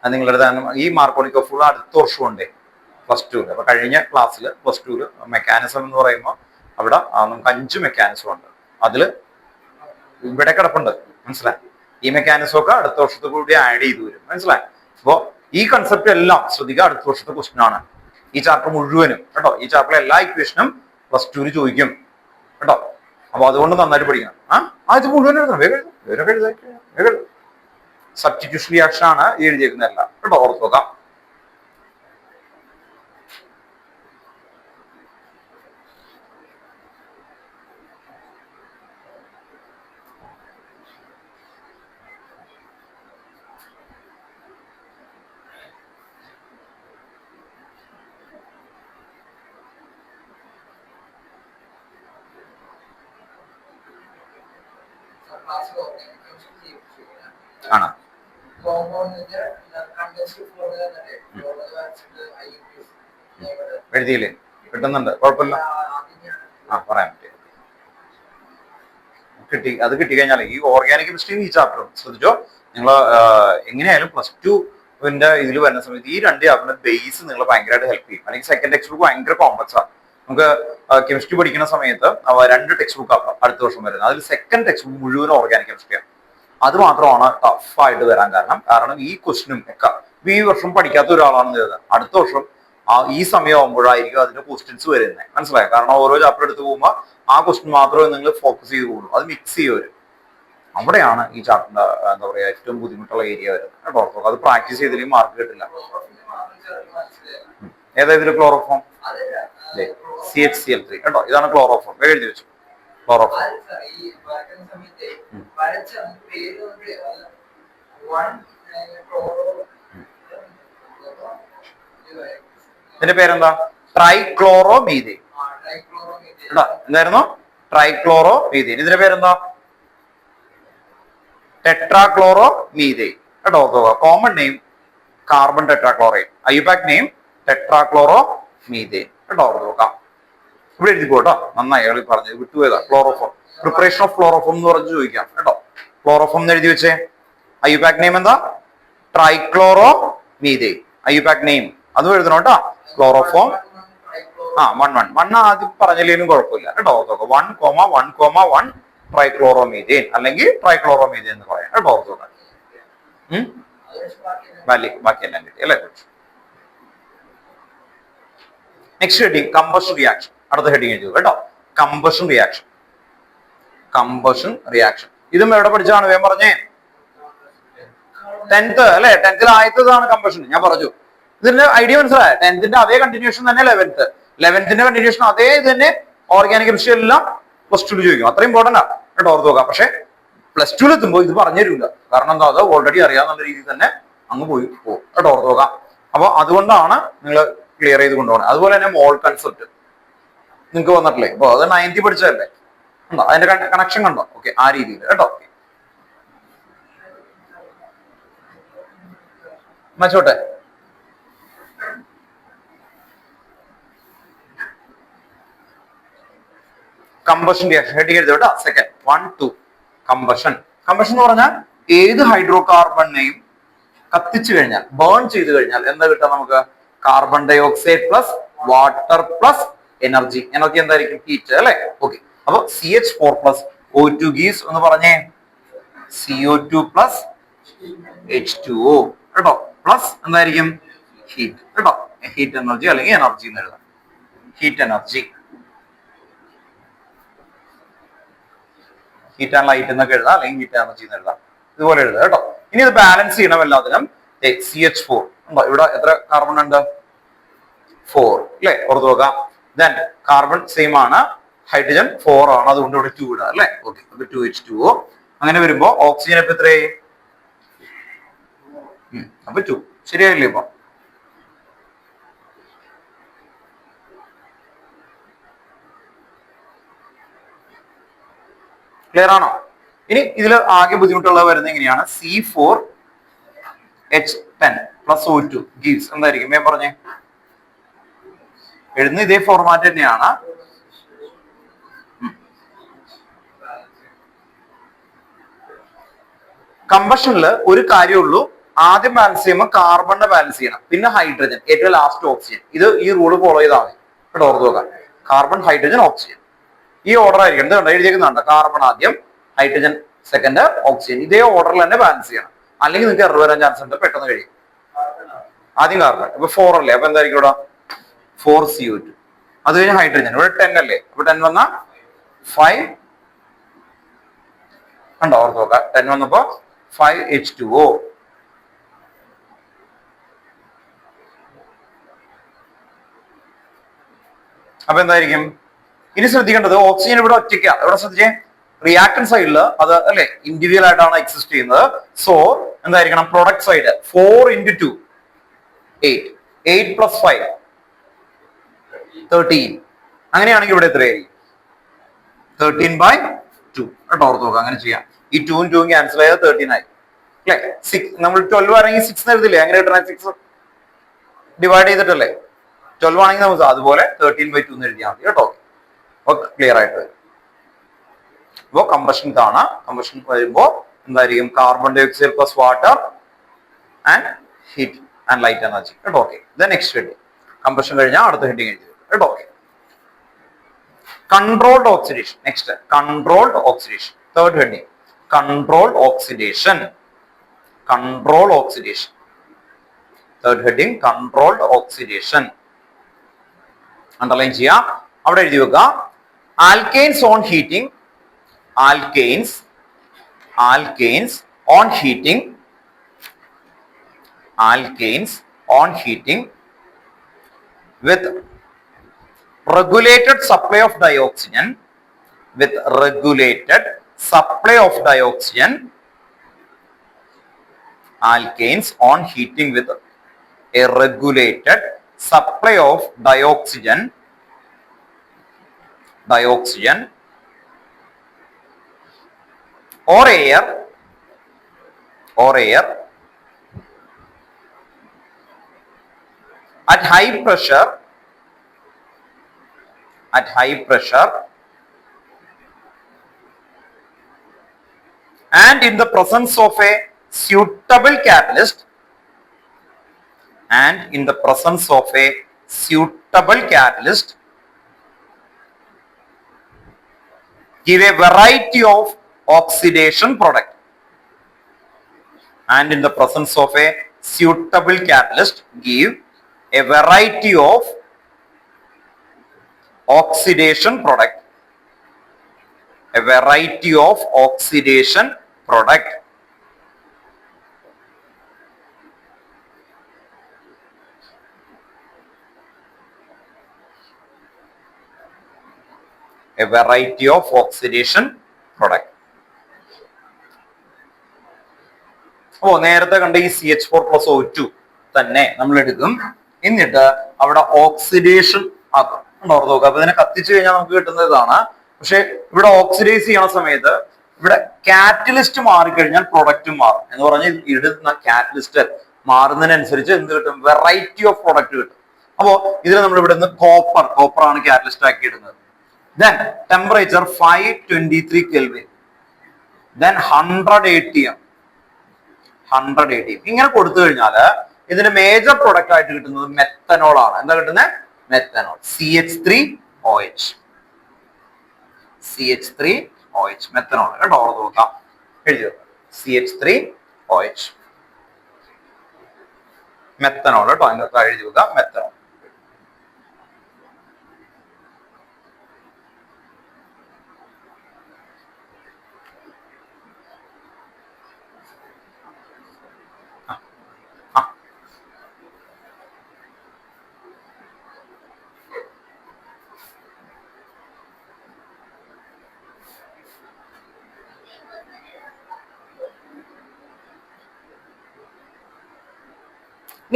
അത് നിങ്ങളുടെ ഈ മാർക്കോണിക് ഓഫ് റൂൾ അടുത്ത വർഷമുണ്ട് +2. അപ്പൊ കഴിഞ്ഞ ക്ലാസ്സിൽ +2 മെക്കാനിസം എന്ന് പറയുമ്പോൾ അവിടെ നമുക്ക് 5 മെക്കാനിസം ഉണ്ട്. അതില് ഇവിടെ കിടപ്പുണ്ട്, മനസ്സിലായി? ഈ മെക്കാനിസം ഒക്കെ അടുത്ത വർഷത്തെ കൂടി ആഡ് ചെയ്ത് വരും, മനസ്സിലായി? അപ്പോ ഈ കൺസെപ്റ്റ് എല്ലാം ശ്രദ്ധിക്കുക, അടുത്ത വർഷത്തെ ക്വസ്റ്റ്യൻ ആണ് ഈ ചാപ്റ്റർ മുഴുവനും കേട്ടോ. ഈ ചാപ്റ്ററിലെ എല്ലാ ഇക്വേഷനും +2 ചോദിക്കും കേട്ടോ. അപ്പൊ അതുകൊണ്ട് നന്നായിട്ട് പഠിക്കണം. ഇത് മുഴുവൻ എഴുതണം. വേഗം എഴുതാം. സബ്സ്റ്റിറ്റ്യൂഷൻ റിയാക്ഷൻ ആണ് ഈ എഴുതിയേക്കുന്നതല്ല കേട്ടോ, ഓർത്ത് നോക്കാം. ആണ് എഴുതിയില്ലേ? കിട്ടുന്നുണ്ട്, കുഴപ്പമില്ല. പറയാൻ പറ്റും. അത് കിട്ടിക്കഴിഞ്ഞാൽ ഈ ഓർഗാനിക് കെമിസ്ട്രി ഈ ചാപ്റ്റർ ശ്രദ്ധിച്ചോ. നിങ്ങൾ എങ്ങനെയായാലും +2 ഇതിൽ വരുന്ന സമയത്ത് ഈ 2 ചാപ്റ്ററിന്റെ ബേസ് നിങ്ങൾ ഭയങ്കരമായിട്ട് ഹെൽപ്പ് ചെയ്യും. അല്ലെങ്കിൽ സെക്കൻഡ് ടെക്സ്റ്റ് ബുക്ക് ഭയങ്കര കോംപ്ലക്സ് ആണ്. നമുക്ക് കെമിസ്ട്രി പഠിക്കുന്ന സമയത്ത് 2 ടെക്സ്റ്റ് ബുക്ക് അടുത്ത വർഷം വരുന്നത്. അതിൽ സെക്കൻഡ് ടെക്സ്റ്റ് ബുക്ക് മുഴുവൻ ഓർഗാനിക് കെമിസ്ട്രിയാണ്. അത് മാത്രമാണ് ടഫ് ആയിട്ട് വരാൻ കാരണം ഈ ക്വസ്റ്റിനും ഒക്കെ ഈ വർഷം പഠിക്കാത്ത ഒരാളാണെന്ന് കരുതുക, അടുത്ത വർഷം ഈ സമയമാകുമ്പോഴായിരിക്കും അതിന്റെ ക്വസ്റ്റ്യൻസ് വരുന്നത്. മനസ്സിലായോ? കാരണം ഓരോ ചാപ്റ്റർ എടുത്ത് പോകുമ്പോൾ ആ ക്വസ്റ്റ്യൻ മാത്രമേ നിങ്ങൾ ഫോക്കസ് ചെയ്ത് പോകുള്ളൂ. അത് മിക്സ് ചെയ്യുവരും. അവിടെയാണ് ഈ ചാപ്റ്ററിന്റെ എന്താ പറയാ ഏറ്റവും ബുദ്ധിമുട്ടുള്ള ഏരിയ വരുന്നത് കേട്ടോ. അത് പ്രാക്ടീസ് ചെയ്തില്ലെങ്കിൽ മാർക്ക് കിട്ടില്ല. ഏതായത് ക്ലോറോഫോം CHCl3 കേട്ടോ. ഇതാണ് ക്ലോറോഫോം. എഴുതി വെച്ചു ക്ലോറോഫോം. ഇതിന്റെ പേരെന്താ? ട്രൈക്ലോറോമീഥേൻ. എന്തായിരുന്നു? ട്രൈക്ലോറോമീഥേൻ. ഇതിന്റെ പേരെന്താ? ടെട്രാക്ലോറോമീഥേൻ കേട്ടോ. Common name carbon tetrachloride. IUPAC name tetrachloromethane കേട്ടോ. നോക്കാം, ഇവിടെ എഴുതി പോട്ടോ. നന്നായി അയാൾ പറഞ്ഞത് വിട്ടുപോയതാ. ക്ലോറോഫോം, പ്രിപ്പറേഷൻ ഓഫ് ക്ലോറോഫോം എന്ന് പറഞ്ഞു ചോദിക്കാം കേട്ടോ. ക്ലോറോഫോം എന്ന് എഴുതി വെച്ചേ. ഐയുപാക് നെയിം എന്താ? ട്രൈക്ലോറോമീഥേൻ. ഐയുപാക് നെയിം അതും എഴുതണം കേട്ടോ. ക്ലോറോഫോം 1 ആദ്യം പറഞ്ഞില്ലെങ്കിലും കുഴപ്പമില്ല കേട്ടോ. 1,1,1 ട്രൈക്ലോറോമീഥേൻ അല്ലെങ്കിൽ ട്രൈക്ലോറോമീഥേൻ എന്ന് പറയാം കേട്ടോ. ഓർത്തോക്കാം. ബാക്കിയെല്ലാം കിട്ടി അല്ലേ? Next heading combustion reaction. അടുത്ത ഹെഡിങ് എഴുതുക കേട്ടോ. Combustion reaction. ഇതും എവിടെ പഠിച്ചാണ്? വേഗം പറഞ്ഞേ. 10th അല്ലെ? 10th ആദ്യത്തേതാണ് കമ്പഷൻ. ഞാൻ പറഞ്ഞു ഇതിന്റെ ഐഡിയ മനസ്സിലായ? 10th അതേ കണ്ടിന്യൂഷൻ തന്നെ 11th കണ്ടിന്യൂഷൻ അതേ ഇത് തന്നെ. ഓർഗാനിക് കെമിസ്ട്രി എല്ലാം +2 ചോദിക്കും. അത്ര ഇമ്പോർട്ടന്റ് ആണ് കേട്ടോ. ഓർത്ത് നോക്കാം. പക്ഷെ +2 എത്തുമ്പോൾ ഇത് പറഞ്ഞു തരില്ല. കാരണം എന്താ? അത് ഓൾറെഡി അറിയാവുന്ന രീതിയിൽ തന്നെ അങ്ങ് പോകും കേട്ടോ. ഓർത്ത് നോക്കാം. അപ്പൊ അതുകൊണ്ടാണ് നിങ്ങൾ ക്ലിയർ ചെയ്ത് കൊണ്ടുപോകണം. അതുപോലെ തന്നെ മോൾ കൺസെപ്റ്റ് നിങ്ങൾക്ക് വന്നിട്ടില്ലേ? അപ്പൊ അത് 9th പഠിച്ചതല്ലേ? ഉണ്ടോ അതിന്റെ കണക്ഷൻ കണ്ടോ? ഓക്കെ, ആ രീതിയിൽ കേട്ടോ. മച്ചോട്ടെ. കമ്പഷൻ റിയാക്ഷൻ ഹെഡിങ് എഴുതി കേട്ടോ. സെക്കൻഡ് 1, 2 കമ്പഷൻ എന്ന് പറഞ്ഞാൽ ഏത് ഹൈഡ്രോ കാർബണിനെയും കത്തിച്ചു കഴിഞ്ഞാൽ, ബേൺ ചെയ്ത് കഴിഞ്ഞാൽ എന്താ കിട്ടുക നമുക്ക്? Carbon dioxide plus water plus energy. എന്തായിരിക്കും? ഹീറ്റ് അല്ലെ? ഓക്കെ. അപ്പൊ CH4 പ്ലസ് O2 ഗീസ് എന്ന് പറഞ്ഞേ CO2 പ്ലസ് H2O കേട്ടോ. പ്ലസ് എന്തായിരിക്കും? ഹീറ്റ് കേട്ടോ. ഹീറ്റ് എനർജി അല്ലെങ്കിൽ എനർജി എന്ന് എഴുതാം. Heat energy, heat and light എന്നൊക്കെ എഴുതാം, അല്ലെങ്കിൽ ഹീറ്റ് എനർജി എന്ന് എഴുതാം. ഇതുപോലെ എഴുതാം കേട്ടോ. ഇനി ഇത് ബാലൻസ് ചെയ്യണം എല്ലാത്തിനും. CH4 ഉണ്ടോ? ഇവിടെ എത്ര കാർബൺ ഉണ്ട്? 4 അല്ലെ? ഓർത്ത് നോക്കാം. ദെൻ കാർബൺ സെയിം ആണ്, ഹൈഡ്രജൻ 4 ആണ്, അതുകൊണ്ട് ഇവിടെ 2 ഇടാം അല്ലെ? ഓക്കെ. അപ്പൊ 2H2O. അങ്ങനെ വരുമ്പോ ഓക്സിജൻ ഇപ്പൊ എത്രയായി? അപ്പൊ 2. ശരിയായില്ലേ? ഇപ്പൊ ക്ലിയർ ആണോ? ഇനി ഇതിൽ ആകെ ബുദ്ധിമുട്ടുള്ളത് വരുന്നത് എങ്ങനെയാണ്? C4H10 പ്ലസ് O2 ഗീവ്സ് എന്തായിരിക്കും? ഞാൻ പറഞ്ഞേ. എഴുതുന്ന ഇതേ ഫോർമാറ്റ് തന്നെയാണ്. കമ്പഷനിൽ ഒരു കാര്യമുള്ളൂ. ആദ്യം ബാലൻസ് ചെയ്യുമ്പോൾ കാർബണിനെ ബാലൻസ് ചെയ്യണം, പിന്നെ ഹൈഡ്രജൻ, ഏറ്റവും ലാസ്റ്റ് ഓക്സിജൻ. ഈ റൂൾ ഫോളോ ചെയ്താൽ മതി കേട്ടോ. ഓർത്ത് നോക്കാം. കാർബൺ, ഹൈഡ്രജൻ, ഓക്സിജൻ ഈ ഓർഡർ ആയിരിക്കും. എന്തുകൊണ്ട് എഴുതിയേക്കുന്നുണ്ട്? കാർബൺ ആദ്യം, ഹൈഡ്രജൻ സെക്കൻഡ്, ഓക്സിജൻ. ഇതേ ഓർഡറിൽ തന്നെ ബാലൻസ് ചെയ്യണം. അല്ലെങ്കിൽ നിങ്ങൾക്ക് എറർ വരാൻ ചാൻസ് ഉണ്ട്. പെട്ടെന്ന് കഴിയും. ആദ്യം കാർബൺ, ഇപ്പൊ 4 അല്ലേ? അപ്പൊ എന്തായിരിക്കും ഇവിടെ? 4CO2. അത് കഴിഞ്ഞ് ഹൈഡ്രജൻ, ഇവിടെ 10 അല്ലേ? അപ്പൊ 10 വന്നാൽ 5 ഉണ്ടോ? ഓർത്ത് നോക്കാം. 10 വന്നപ്പോ 5H2O. അപ്പൊ എന്തായിരിക്കും ഇനി ശ്രദ്ധിക്കേണ്ടത്? ഓക്സിജൻ ഇവിടെ ഒറ്റയ്ക്ക. ഇവിടെ ശ്രദ്ധിച്ചേ, റിയാക്ടൻ സൈഡിൽ അത് അല്ലെ ഇൻഡിവിജ്വൽ ആയിട്ടാണ് എക്സിസ്റ്റ് ചെയ്യുന്നത്. സോ എന്തായിരിക്കണം? Product side 4 into 2 8 8 plus 5 13. അങ്ങനെയാണെങ്കിൽ ഇവിടെ എത്രയായിരിക്കും? 13/2. കേട്ടോ, ഓർത്ത് നോക്കുക. അങ്ങനെ ചെയ്യാം. ഈ 2 2 ക്യാൻസൽ ചെയ്ത് 13 ആയി അല്ലെ. 6 നമ്മൾ 12 ആണെങ്കിൽ 6 എഴുതില്ലേ? അങ്ങനെ കിട്ടണ 6 ഡിവൈഡ് ചെയ്തിട്ടല്ലേ? 12 ആണെങ്കിൽ നമുക്ക് അതുപോലെ 13/2 എന്ന് എഴുതിയാൽ മതി കേട്ടോ. ഓക്കെ, ക്ലിയർ ആയിട്ട് വരും. അപ്പോ കമ്പഷൻ ഇതാണ്. കമ്പഷൻ വരുമ്പോ എന്തായിരിക്കും? Carbon dioxide plus water and heat and light energy കേട്ടോ. Okay, next heading. കമ്പഷൻ കഴിഞ്ഞാൽ അടുത്ത ഹെഡിങ് എഴുതി കേട്ടോ. Okay, controlled oxidation. Next, controlled oxidation. Third heading, controlled oxidation. Controlled oxidation. Third heading, controlled oxidation. Underline ചെയ്യാം. അവിടെ എഴുതി വെക്കുക. Alkanes on heating. Alkanes on heating. Alkanes on heating with regulated supply of dioxygen. With regulated supply of dioxygen. Alkanes on heating with a regulated supply of dioxygen. Dioxygen or air. Or air at high pressure. At high pressure and in the presence of a suitable catalyst. And in the presence of a suitable catalyst, give a variety of oxidation product. And in the presence of a suitable catalyst, give a variety of oxidation product. A variety of oxidation product. A variety of oxidation product. അപ്പോൾ നേരത്തെ കണ്ട ഈ CH4+O2 തന്നെ നമ്മൾ എടുക്കും. എന്നിട്ട് അവിടെ oxidation ആക്കും. ഓർത്ത് നോക്കുക. അപ്പൊ ഇതിനെ കത്തിച്ചു കഴിഞ്ഞാൽ നമുക്ക് കിട്ടുന്ന ഇതാണ്. പക്ഷെ ഇവിടെ ഓക്സിഡൈസ് ചെയ്യണ സമയത്ത് ഇവിടെ കാറ്റലിസ്റ്റ് മാറിക്കഴിഞ്ഞാൽ പ്രൊഡക്റ്റും മാറും. എന്ന് പറഞ്ഞാൽ ഇടുന്ന കാറ്റലിസ്റ്റ് മാറുന്നതിനനുസരിച്ച് എന്ത് കിട്ടും? വെറൈറ്റി ഓഫ് പ്രൊഡക്റ്റ് കിട്ടും. അപ്പോ ഇതിൽ നമ്മൾ ഇവിടെ നിന്ന് കോപ്പർ ആണ് കാറ്റലിസ്റ്റ് ആക്കി ഇടുന്നത്. Then temperature 523 Kelvin. Then 100 atm. 100 atm. ഇങ്ങനെ കൊടുത്തു കഴിഞ്ഞാൽ ഇതിന്റെ മേജർ പ്രൊഡക്റ്റ് ആയിട്ട് കിട്ടുന്നത് മെത്തനോൾ ആണ്. എന്താ കിട്ടുന്നത്? മെത്തനോൾ. CH3OH. CH3OH മെത്തനോൾ കേട്ടോ. ഓർത്ത് നോക്കാം. എഴുതി CH3OH മെത്തനോൾ കേട്ടോ. അതിനകത്ത് എഴുതി വെക്കാം മെത്തനോൾ.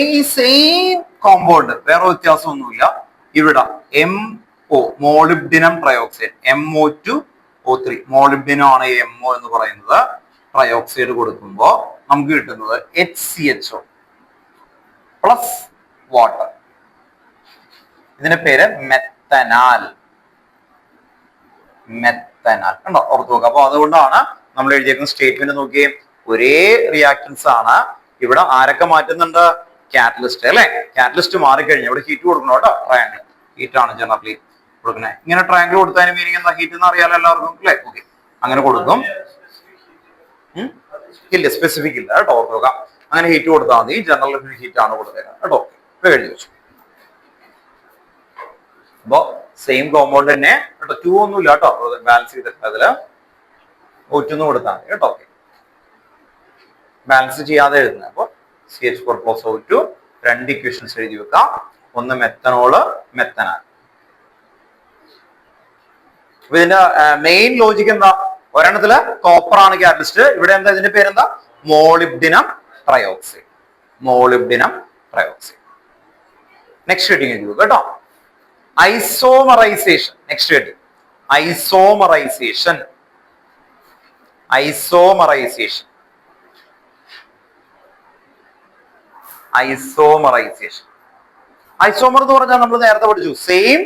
ഈ സെയിം കോമ്പൗണ്ട് വേറെ വ്യത്യാസമൊന്നുമില്ല. ഇവിടെ MO molybdenum trioxide MO2O3 molybdenum ആണ് ഈ MO എന്ന് പറയുന്നത്. ട്രയോക്സൈഡ് കൊടുക്കുമ്പോൾ നമുക്ക് കിട്ടുന്നത് HCHO പ്ലസ് വാട്ടർ. ഇതിന്റെ പേര് മെത്തനാൽ. മെത്തനാൽ കണ്ടോ? ഓർത്ത് നോക്കുക. അപ്പൊ അതുകൊണ്ടാണ് നമ്മൾ എഴുതിയേക്കുന്ന സ്റ്റേറ്റ്മെന്റ് നോക്കിയേ. ഒരേ റിയാക്ടൻസ് ആണ്. ഇവിടെ ആരൊക്കെ മാറ്റുന്നുണ്ട്? കാറ്റലിസ്റ്റ് അല്ലെ. കാറ്റലിസ്റ്റ് മാറിക്കഴിഞ്ഞാൽ ഇവിടെ ഹീറ്റ് കൊടുക്കണം കേട്ടോ. ട്രയാങ്കിൾ ഹീറ്റ് ആണ് ജനറലി കൊടുക്കണേ. ഇങ്ങനെ ട്രയാങ്കിൾ കൊടുത്തതിന് മീനിങ് എന്താ? ഹീറ്റ് എന്ന് അറിയാലോ എല്ലാവർക്കും അല്ലെ. ഓക്കെ, അങ്ങനെ കൊടുക്കും. ഇല്ല, സ്പെസിഫിക് ഇല്ല കേട്ടോ. ഓർത്ത് നോക്കാം. അങ്ങനെ ഹീറ്റ് കൊടുത്താൽ മതി. ജനറൽ ഹീറ്റ് ആണ് കൊടുത്തേക്കുന്നത് കേട്ടോ. എഴുതി വെച്ചു. അപ്പൊ സെയിം കോമ്പൗണ്ട് തന്നെ കേട്ടോ. 2 ഒന്നുമില്ല കേട്ടോ. ബാലൻസ് ചെയ്തിട്ട് അതില് O2 എന്ന് കൊടുത്താൽ മതി കേട്ടോ. ഓക്കെ, ബാലൻസ് ചെയ്യാതെ എഴുതുന്നത്. അപ്പോൾ CH4 + O2 രണ്ട് ഇക്വേഷൻസ് എഴുതി വെക്കാം. ഒന്ന് മെത്തനോള്, മെത്തനാൽ. ഇതിന്റെ മെയിൻ ലോജിക് എന്താ? ഒരെണ്ണത്തില് കോപ്പർ ആണ് കാറ്റലിസ്റ്റ്. ഇവിടെ എന്താ ഇതിന്റെ പേരെന്താ? Molybdenum trioxide. Molybdenum trioxide. Next heading എഴുതി കേട്ടോ. Isomerisation. Next heading isomerisation. Isomerisation. Isomerisation. Isomer എന്ന് പറഞ്ഞാൽ നമ്മൾ നേരത്തെ പഠിച്ചു, same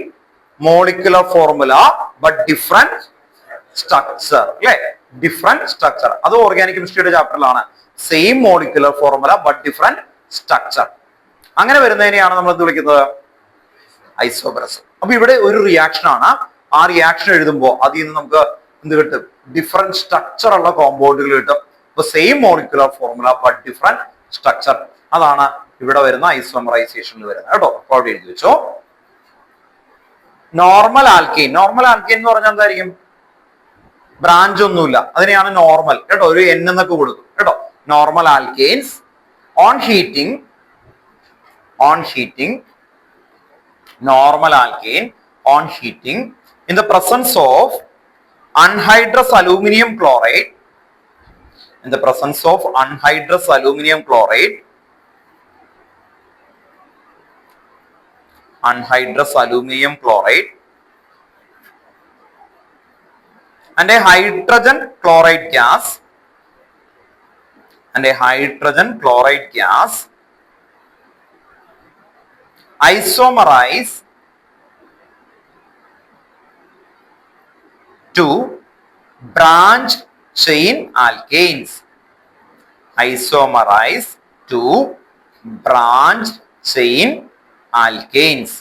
molecular formula but different structure അല്ലെ? Different structure. അത് ഓർഗാനിക് കെമിസ്ട്രിയുടെ ചാപ്റ്ററിലാണ്. Same molecular formula but different structure. അങ്ങനെ വരുന്നതിനെയാണ് നമ്മൾ എന്ത് വിളിക്കുന്നത്? ഐസോമറസ്. അപ്പൊ ഇവിടെ ഒരു റിയാക്ഷൻ ആണ്. ആ റിയാക്ഷൻ എഴുതുമ്പോൾ അതിൽ നിന്ന് നമുക്ക് എന്ത് കിട്ടും? ഡിഫറെന്റ് സ്ട്രക്ചർ ഉള്ള കോമ്പൗണ്ടുകൾ കിട്ടും. അപ്പൊ same molecular formula but different structure. അതാണ് ഇവിടെ വരുന്ന ഐസോമറൈസേഷനിൽ വരുന്നത് കേട്ടോ. അപ്പോൾ അവിടെ എഴുതി വെച്ചോ. Normal alkane. നോർമൽ ആൽക്കെയിൻ എന്ന് പറഞ്ഞാൽ എന്തായിരിക്കും? ബ്രാഞ്ച് ഒന്നുമില്ല, അതിനെയാണ് നോർമൽ കേട്ടോ. ഒരു N എന്നൊക്കെ കൊടുക്കും കേട്ടോ. Normal alkanes on heating, normal alkane on heating in the presence of anhydrous aluminum chloride, in the presence of anhydrous aluminum chloride, anhydrous aluminum chloride and a hydrogen chloride gas, and a hydrogen chloride gas isomerize to branch chain alkanes. Isomerize to branch chain alkanes.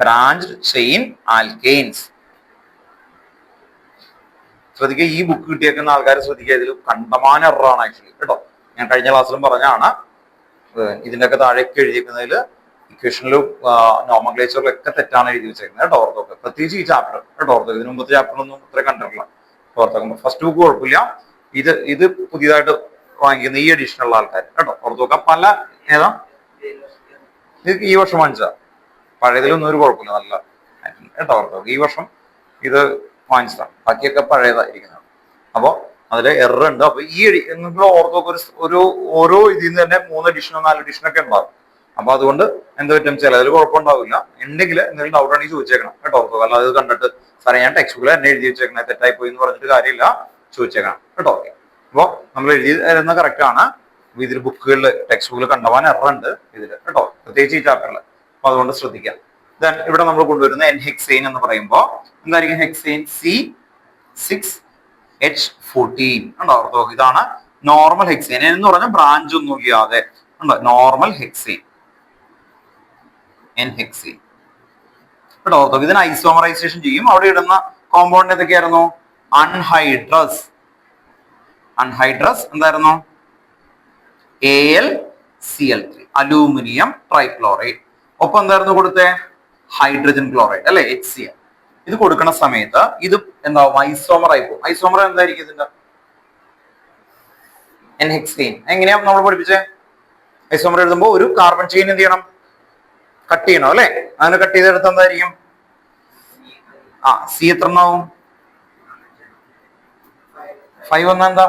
Branched chain alkanes. ശ്രദ്ധിക്കുക, ഈ book കിട്ടിയേക്കുന്ന ആൾക്കാർ ശ്രദ്ധിക്കുക, ഇതിൽ കണ്ടമാന എററാണ് actually കേട്ടോ. ഞാൻ കഴിഞ്ഞ ക്ലാസ്സിലും പറഞ്ഞാണ്, ഇതിന്റെയൊക്കെ താഴേക്ക് എഴുതിയിരിക്കുന്നതിൽ ഇക്വേഷനിലും നോമൻക്ലേച്ചറിലും ഒക്കെ തെറ്റാണ് എഴുതി വെച്ചേക്കുന്നത് കേട്ടോ. ഓർത്തൊക്കെ പ്രത്യേകിച്ച് ഈ ചാപ്റ്റർ കേട്ടോ. ഓർത്തോ, ഇതിന് മുമ്പത്തെ ചാപ്റ്ററൊന്നും ഇത്ര കണ്ടിട്ടില്ല. ഓർത്തോക്കുമ്പോൾ ഫസ്റ്റ് ബുക്ക് കുഴപ്പമില്ല. ഇത് പുതിയതായിട്ട് വാങ്ങിക്കുന്ന ഈ എഡിഷനുള്ള ആൾക്കാർ കേട്ടോ. ഓർത്തോക്ക പല ഏതാ ഇത് ഈ വർഷം വാങ്ങിച്ച, പഴയതിലൊന്നും ഒരു കുഴപ്പമില്ല, നല്ല കേട്ടോ. ഓർത്തോക്ക ഈ വർഷം ഇത് വാങ്ങിച്ചതാണ്, ബാക്കിയൊക്കെ പഴയതായിരിക്കുന്നത്. അപ്പോൾ അതിൽ എറർ ഉണ്ട്. അപ്പൊ ഈ നിങ്ങൾ ഓർത്തൊക്കെ ഓരോ ഇതിൽ നിന്ന് തന്നെ 3 എഡിഷനോ 4 എഡിഷനൊക്കെ ഉണ്ടാവും. അപ്പൊ അതുകൊണ്ട് എന്ത് പറ്റും, ചിലതിൽ കുഴപ്പമുണ്ടാവില്ല. ഉണ്ടെങ്കിൽ എന്തെങ്കിലും ഡൗട്ട് ആണെങ്കിൽ ചോദിച്ചേക്കണം കേട്ടോ. ഓർത്തോ, അല്ലാതെ അത് കണ്ടിട്ട് സാറേ ഞാൻ ടെക്സ്റ്റ് ബുക്കിൽ എന്നെ എഴുതി വെച്ചേക്കണേ തെറ്റായി പോയി എന്ന് പറഞ്ഞിട്ട് കാര്യമില്ല, ചോദിച്ചേക്കണം കേട്ടോ. അപ്പോൾ നമ്മൾ എഴുതി തരുന്ന കറക്റ്റ് ആണ്. ഇതിൽ ബുക്കുകളിൽ ടെക്സ്റ്റ് ബുക്കിൽ കണ്ടവാൻ എറർ ഉണ്ട് ഇതിൽ കേട്ടോ, പ്രത്യേകിച്ച് ഈ ചാപ്റ്ററിൽ. അപ്പൊ അതുകൊണ്ട് ശ്രദ്ധിക്കാം. ദെൻ ഇവിടെ നമ്മൾ കൊണ്ടുവരുന്ന ഹെക്സെയിൻ എന്ന് പറയുമ്പോൾ എന്തായിരിക്കും? ഹെക്സെയിൻ C6H14 ഉണ്ടോ? ഓർത്തോ, ഇതാണ് നോർമൽ ഹെക്സെയിൻ എന്ന് പറഞ്ഞാൽ ബ്രാഞ്ച് ഒന്നും ഇല്ലാതെ ഉണ്ടോ, നോർമൽ ഹെക്സെയിൻ N-ഹെക്സെയിൻ കേട്ടോ. ഓർത്തോ, ഇതിന് ഐസോമറൈസേഷൻ ചെയ്യും. അവിടെ ഇടുന്ന കോമ്പൗണ്ട് ഏതൊക്കെയായിരുന്നു? അൺഹൈഡ്രസ് എന്തായിരുന്നു? AlCl3, aluminium trichloride. ഒപ്പം എന്തായിരുന്നു കൊടുത്തേ? ഹൈഡ്രജൻ ക്ലോറൈഡ് അല്ലെ, HCl. ഇത് കൊടുക്കുന്ന സമയത്ത് ഇത് എന്താവും? ഐസോമർ ആയി പോകും. ഐസോമർ എന്തായിരിക്കും ഇതിന്റെ? N-ഹെക്സെയിൻ. എങ്ങനെയാ നമ്മൾ പഠിപ്പിച്ചേ? ഐസോമർ എഴുതുമ്പോൾ ഒരു കാർബൺ ചെയിൻ എന്ത് ചെയ്യണം? കട്ട് ചെയ്യണം അല്ലെ. അങ്ങനെ കട്ട് ചെയ്തെടുത്ത് എന്തായിരിക്കും? C എത്ര എണ്ണാവും? 5 വന്നാ എന്താ?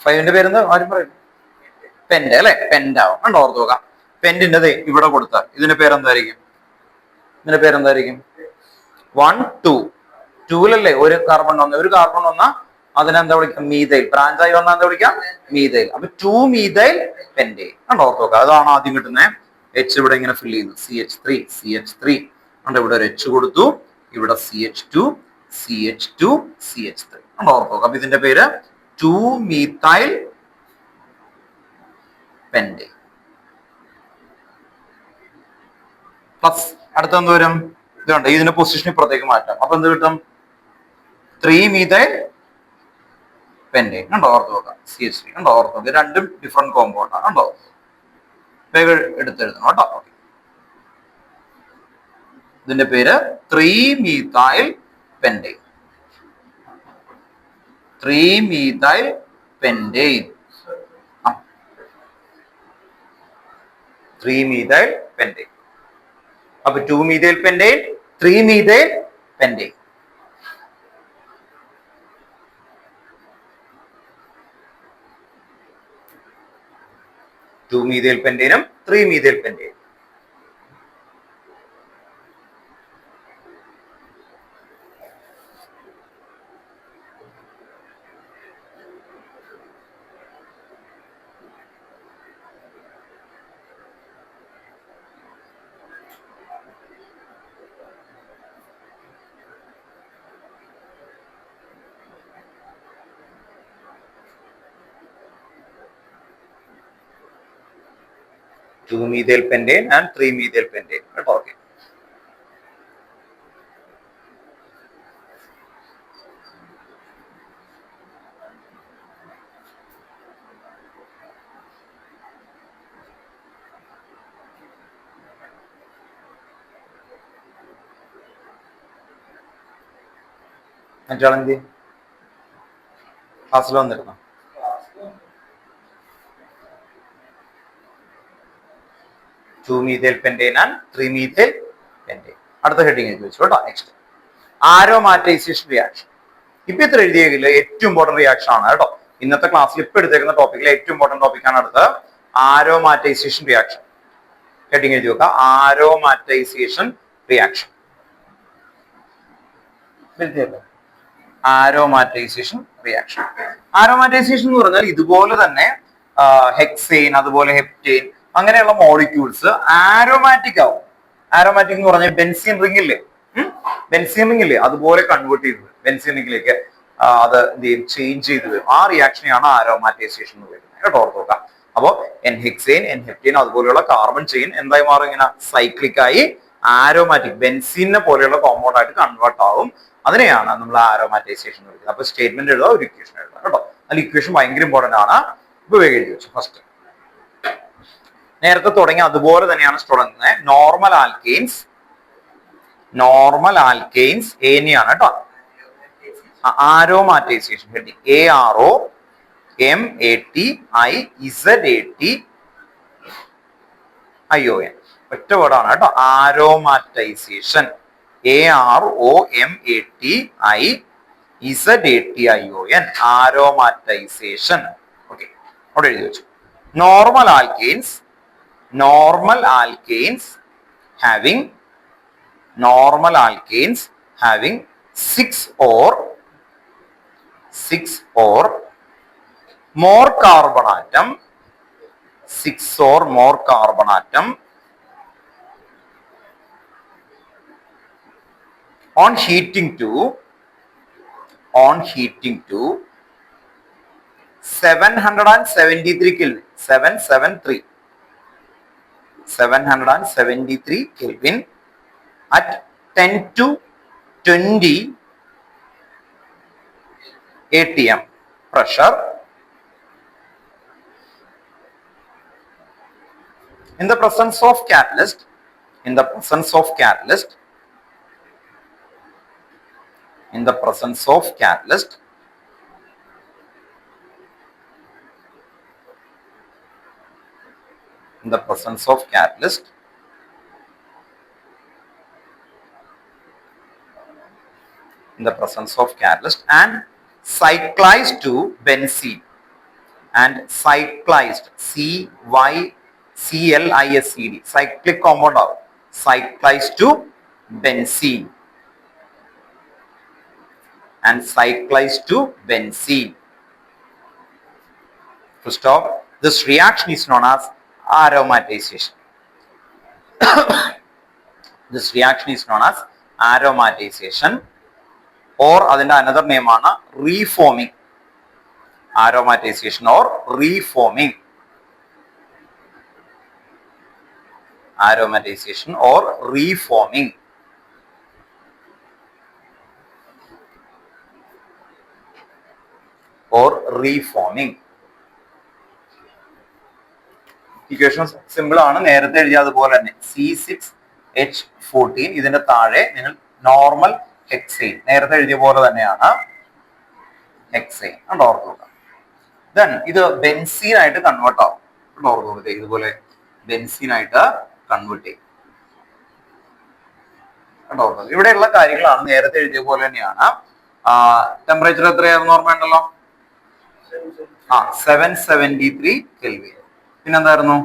5ന്റെ പേരെന്താ? ആരും പറയും? പെന്റ് അല്ലെ, പെന്റ് ആവും. കണ്ടോ? ഓർത്ത് നോക്കാം. പെന്റിന്റെ ഇവിടെ കൊടുത്താൽ ഇതിന്റെ പേരെന്തായിരിക്കും? 1 2 2ലല്ലേ ഒരു കാർബൺ വന്ന അതിനെന്താ വിളിക്കാം? മീതൈൽ. ബ്രാഞ്ചായി വന്നാൽ എന്താ വിളിക്കാം? മീതൈൽ. അപ്പൊ 2 മീതൈൽ പെന്റൈൽ. കണ്ടോ? ഓർത്ത് നോക്കാം. അതാണ് ആദ്യം കിട്ടുന്നത്. H ഇവിടെ ഇങ്ങനെ ഫിൽ ചെയ്യുന്നു. CH3 കണ്ടോ? ഇവിടെ ഒരു H കൊടുത്തു, ഇവിടെ CH2 കണ്ടോ? ഓർത്ത് നോക്കാം. അപ്പൊ ഇതിന്റെ പേര് 2 മീതൈൽ പെന്റൈൽ. പ്ലസ് അടുത്ത എന്ത് വരും? ഇതുണ്ട്, ഇതിന്റെ പൊസിഷൻ ഇപ്പുറത്തേക്ക് മാറ്റാം. അപ്പൊ എന്ത് കിട്ടും? 3 മീതൈൽ പെന്റൈൻ. കണ്ടോ? ഓർത്ത് നോക്കാം. CH3 കണ്ടോ? ഓർത്ത് നോക്കാം. രണ്ടും ഡിഫറെന്റ് കോമ്പൗണ്ടാണ്. കണ്ടോ? വേഗം എടുത്തെഴുതണം കേട്ടോ. ഇതിന്റെ പേര് 3 methyl പെന്റൈൻ. 3-methyl pentane. 3-methyl pentane. അപ്പൊ 2-methyl pentane, 3-methyl pentane. Two-methyl pentane, 3-methyl pentane. Two-methyl pentane and 3-methyl pentane. Okay. മറ്റാളെന്ത് ക്ലാസ്സിൽ വന്നിരുന്നോ? Two-methyl pentane and 3-methyl pentane. അടുത്ത ഹെഡിങ് ചോദിച്ചു കേട്ടോ. Next aromatisation reaction. ഇപ്പൊ ഇത്ര എഴുതിയെങ്കിൽ ഏറ്റവും ഇമ്പോർട്ടന്റ് റിയാക്ഷൻ ആണ് കേട്ടോ. ഇന്നത്തെ ക്ലാസ്സിൽ ഇപ്പൊ എടുത്തേക്കുന്ന ടോപ്പിക്കിലെ ഏറ്റവും ഇമ്പോർട്ടന്റ് ടോപ്പിക്കാണ് അടുത്ത് ആരോമാറ്റൈസേഷൻ റിയാക്ഷൻ. ഹെഡിങ് എഴുതി നോക്കുക, ആരോമാറ്റൈസേഷൻ റിയാക്ഷൻ. ആരോമാറ്റൈസേഷൻ റിയാക്ഷൻ. ആരോമാറ്റൈസേഷൻ എന്ന് പറഞ്ഞാൽ ഇതുപോലെ തന്നെ ഹെക്സെയിൻ അതുപോലെ ഹെപ്റ്റെയിൻ അങ്ങനെയുള്ള മോളിക്യൂൾസ് ആരോമാറ്റിക് ആവും. ആരോമാറ്റിക് എന്ന് പറഞ്ഞാൽ ബെൻസീൻ റിംഗ് ഇല്ലേ, ബെൻസീൻ റിംഗ് ഇല്ലേ, അതുപോലെ കൺവേർട്ട് ചെയ്ത് ബെൻസീൻ റിംഗിലേക്ക് അത് എന്ത് ചെയ്യും, ചേഞ്ച് ചെയ്ത് വരും. ആ റിയാക്ഷനെയാണ് ആരോമാറ്റൈസേഷൻ എന്ന് പറയുന്നത് കേട്ടോ. ഓർത്ത് നോക്കാം. അപ്പോൾ എൻ ഹെക്സെയിൻ എൻ ഹെപ്റ്റെയിൻ അതുപോലെയുള്ള കാർബൺ ചെയിൻ എന്തായി മാറും, ഇങ്ങനെ സൈക്ലിക് ആയി ആരോമാറ്റിക് ബെൻസീനെ പോലെയുള്ള കോമ്പൗണ്ട് ആയിട്ട് കൺവേർട്ട് ആവും. അതിനെയാണ് നമ്മൾ ആരോമാറ്റൈസേഷൻ എന്ന് വിളിക്കുന്നത്. അപ്പൊ സ്റ്റേറ്റ്മെന്റ് എഴുതുക, ഒരു ഇക്വേഷൻ എഴുതുക കേട്ടോ. അതിൽ ഇക്വേഷൻ ഭയങ്കര ഇമ്പോർട്ടന്റ് ആണ്. ഇപ്പൊ വേഗം എഴുതി വെച്ചു. ഫസ്റ്റ് നേരത്തെ തുടങ്ങി അതുപോലെ തന്നെയാണ് തുടങ്ങുന്നത്. നോർമൽ ആൽക്കെയിൻസ്, നോർമൽ ആൽക്കെയിൻസ് ഏനെയാണ് കേട്ടോ. ആരോമാറ്റൈസേഷൻ ഹെഡിങ് AROMATIZATION ഒറ്റ വേർഡാണ് കേട്ടോ. ആരോമാറ്റൈസേഷൻ AROMATIZATION ആരോമാറ്റൈസേഷൻ. ഓക്കെ, അവിടെ എഴുതി വെച്ചു. Normal alkanes, normal alkanes having 6 or more carbon atom, 6 or more carbon atom on heating to 773 Kelvin, 773 Kelvin at 10 to 20 atm pressure in the presence of catalyst, in the presence of catalyst, in the presence of catalyst, in the presence of catalyst, in the presence of catalyst and cyclized to benzene, and cyclized CYCLISED cyclic compound of cyclized to benzene and cyclized to benzene. To stop, this reaction is known as aromatization. This reaction is known as aromatization, or adinte another name aanu reforming. Aromatization or reforming. Aromatization or reforming. Or reforming. Equation simple ആണ്, നേരത്തെ എഴുതിയതുപോലെ തന്നെ. C6H14 ഇതിന്റെ താഴെ നിങ്ങൾ normal hexane നേരത്തെ എഴുതിയ പോലെ തന്നെയാണ്. ഹെക്സൈൻ കണ്ടോ ഓർത്ത് നോക്കാം. ദെൻ ഇത് ബെൻസീൻ ആയിട്ട് കൺവേർട്ട് ആവും കണ്ടോ ഓർത്ത് നോക്കട്ടെ. ഇതുപോലെ ബെൻസീൻ ആയിട്ട് കൺവേർട്ട് ചെയ്യും കണ്ടോ. ഇവിടെയുള്ള കാര്യങ്ങളാണ് നേരത്തെ എഴുതിയ പോലെ തന്നെയാണ്. ടെമ്പറേച്ചർ എത്രയായിരുന്നു ഓർമ്മയുണ്ടല്ലോ? 773 കെൽവിൻ. പിന്നെന്തായിരുന്നു?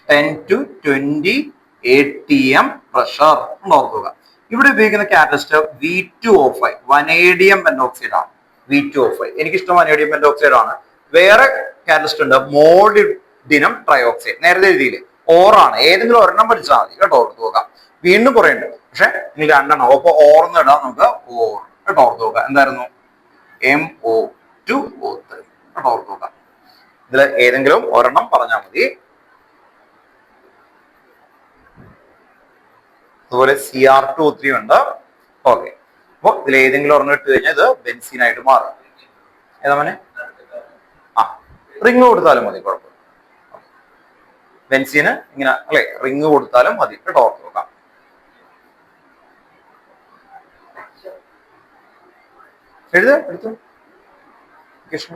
10 to 20 atm പ്രഷർ ഓർക്കുക. ഇവിടെ ഉപയോഗിക്കുന്ന കാറ്റലിസ്റ്റ് V2O5 വനേഡിയം പെന്റോക്സൈഡ് ആണ്. V2O5 എനിക്കിഷ്ടം വനേഡിയം പെന്റോക്സൈഡ് ആണ്. വേറെ കാറ്റലിസ്റ്റ് ഉണ്ട് മോളിബ്ഡിനം ട്രയോക്സൈഡ്. നേരത്തെ എഴുതിയില്ലേ ഓറാണ്. ഏതെങ്കിലും ഒരെണ്ണം പഠിച്ചാൽ മതി കേട്ടോ ഓർത്ത് നോക്കാം. വീണ്ടും കുറെ ഉണ്ട്, പക്ഷെ നിങ്ങൾ രണ്ടെണ്ണം അപ്പൊ ഓർന്ന് ഇടാം നമുക്ക്. ഓർ കേട്ടോ ഓർത്ത് നോക്കാം. എന്തായിരുന്നു? MO2O3 കേട്ടോ ഓർത്ത് നോക്കാം. ഇതിൽ ഏതെങ്കിലും ഒരെണ്ണം പറഞ്ഞാൽ മതി. അതുപോലെ Cr2O3 ഉണ്ട്. ഓക്കെ, അപ്പൊ ഇതിൽ ഏതെങ്കിലും ഒരെണ്ണം ഇട്ട് കഴിഞ്ഞാൽ ഇത് ബെൻസീൻ ആയിട്ട് മാറും. ഏതാ മോനെ? റിങ് കൊടുത്താലും മതി, കുഴപ്പമില്ല. ബെൻസീന് ഇങ്ങനെ അല്ലെ റിങ് കൊടുത്താലും മതി കേട്ടോ ഓർത്ത് നോക്കാം. എടുത്തു കൃഷ്ണ.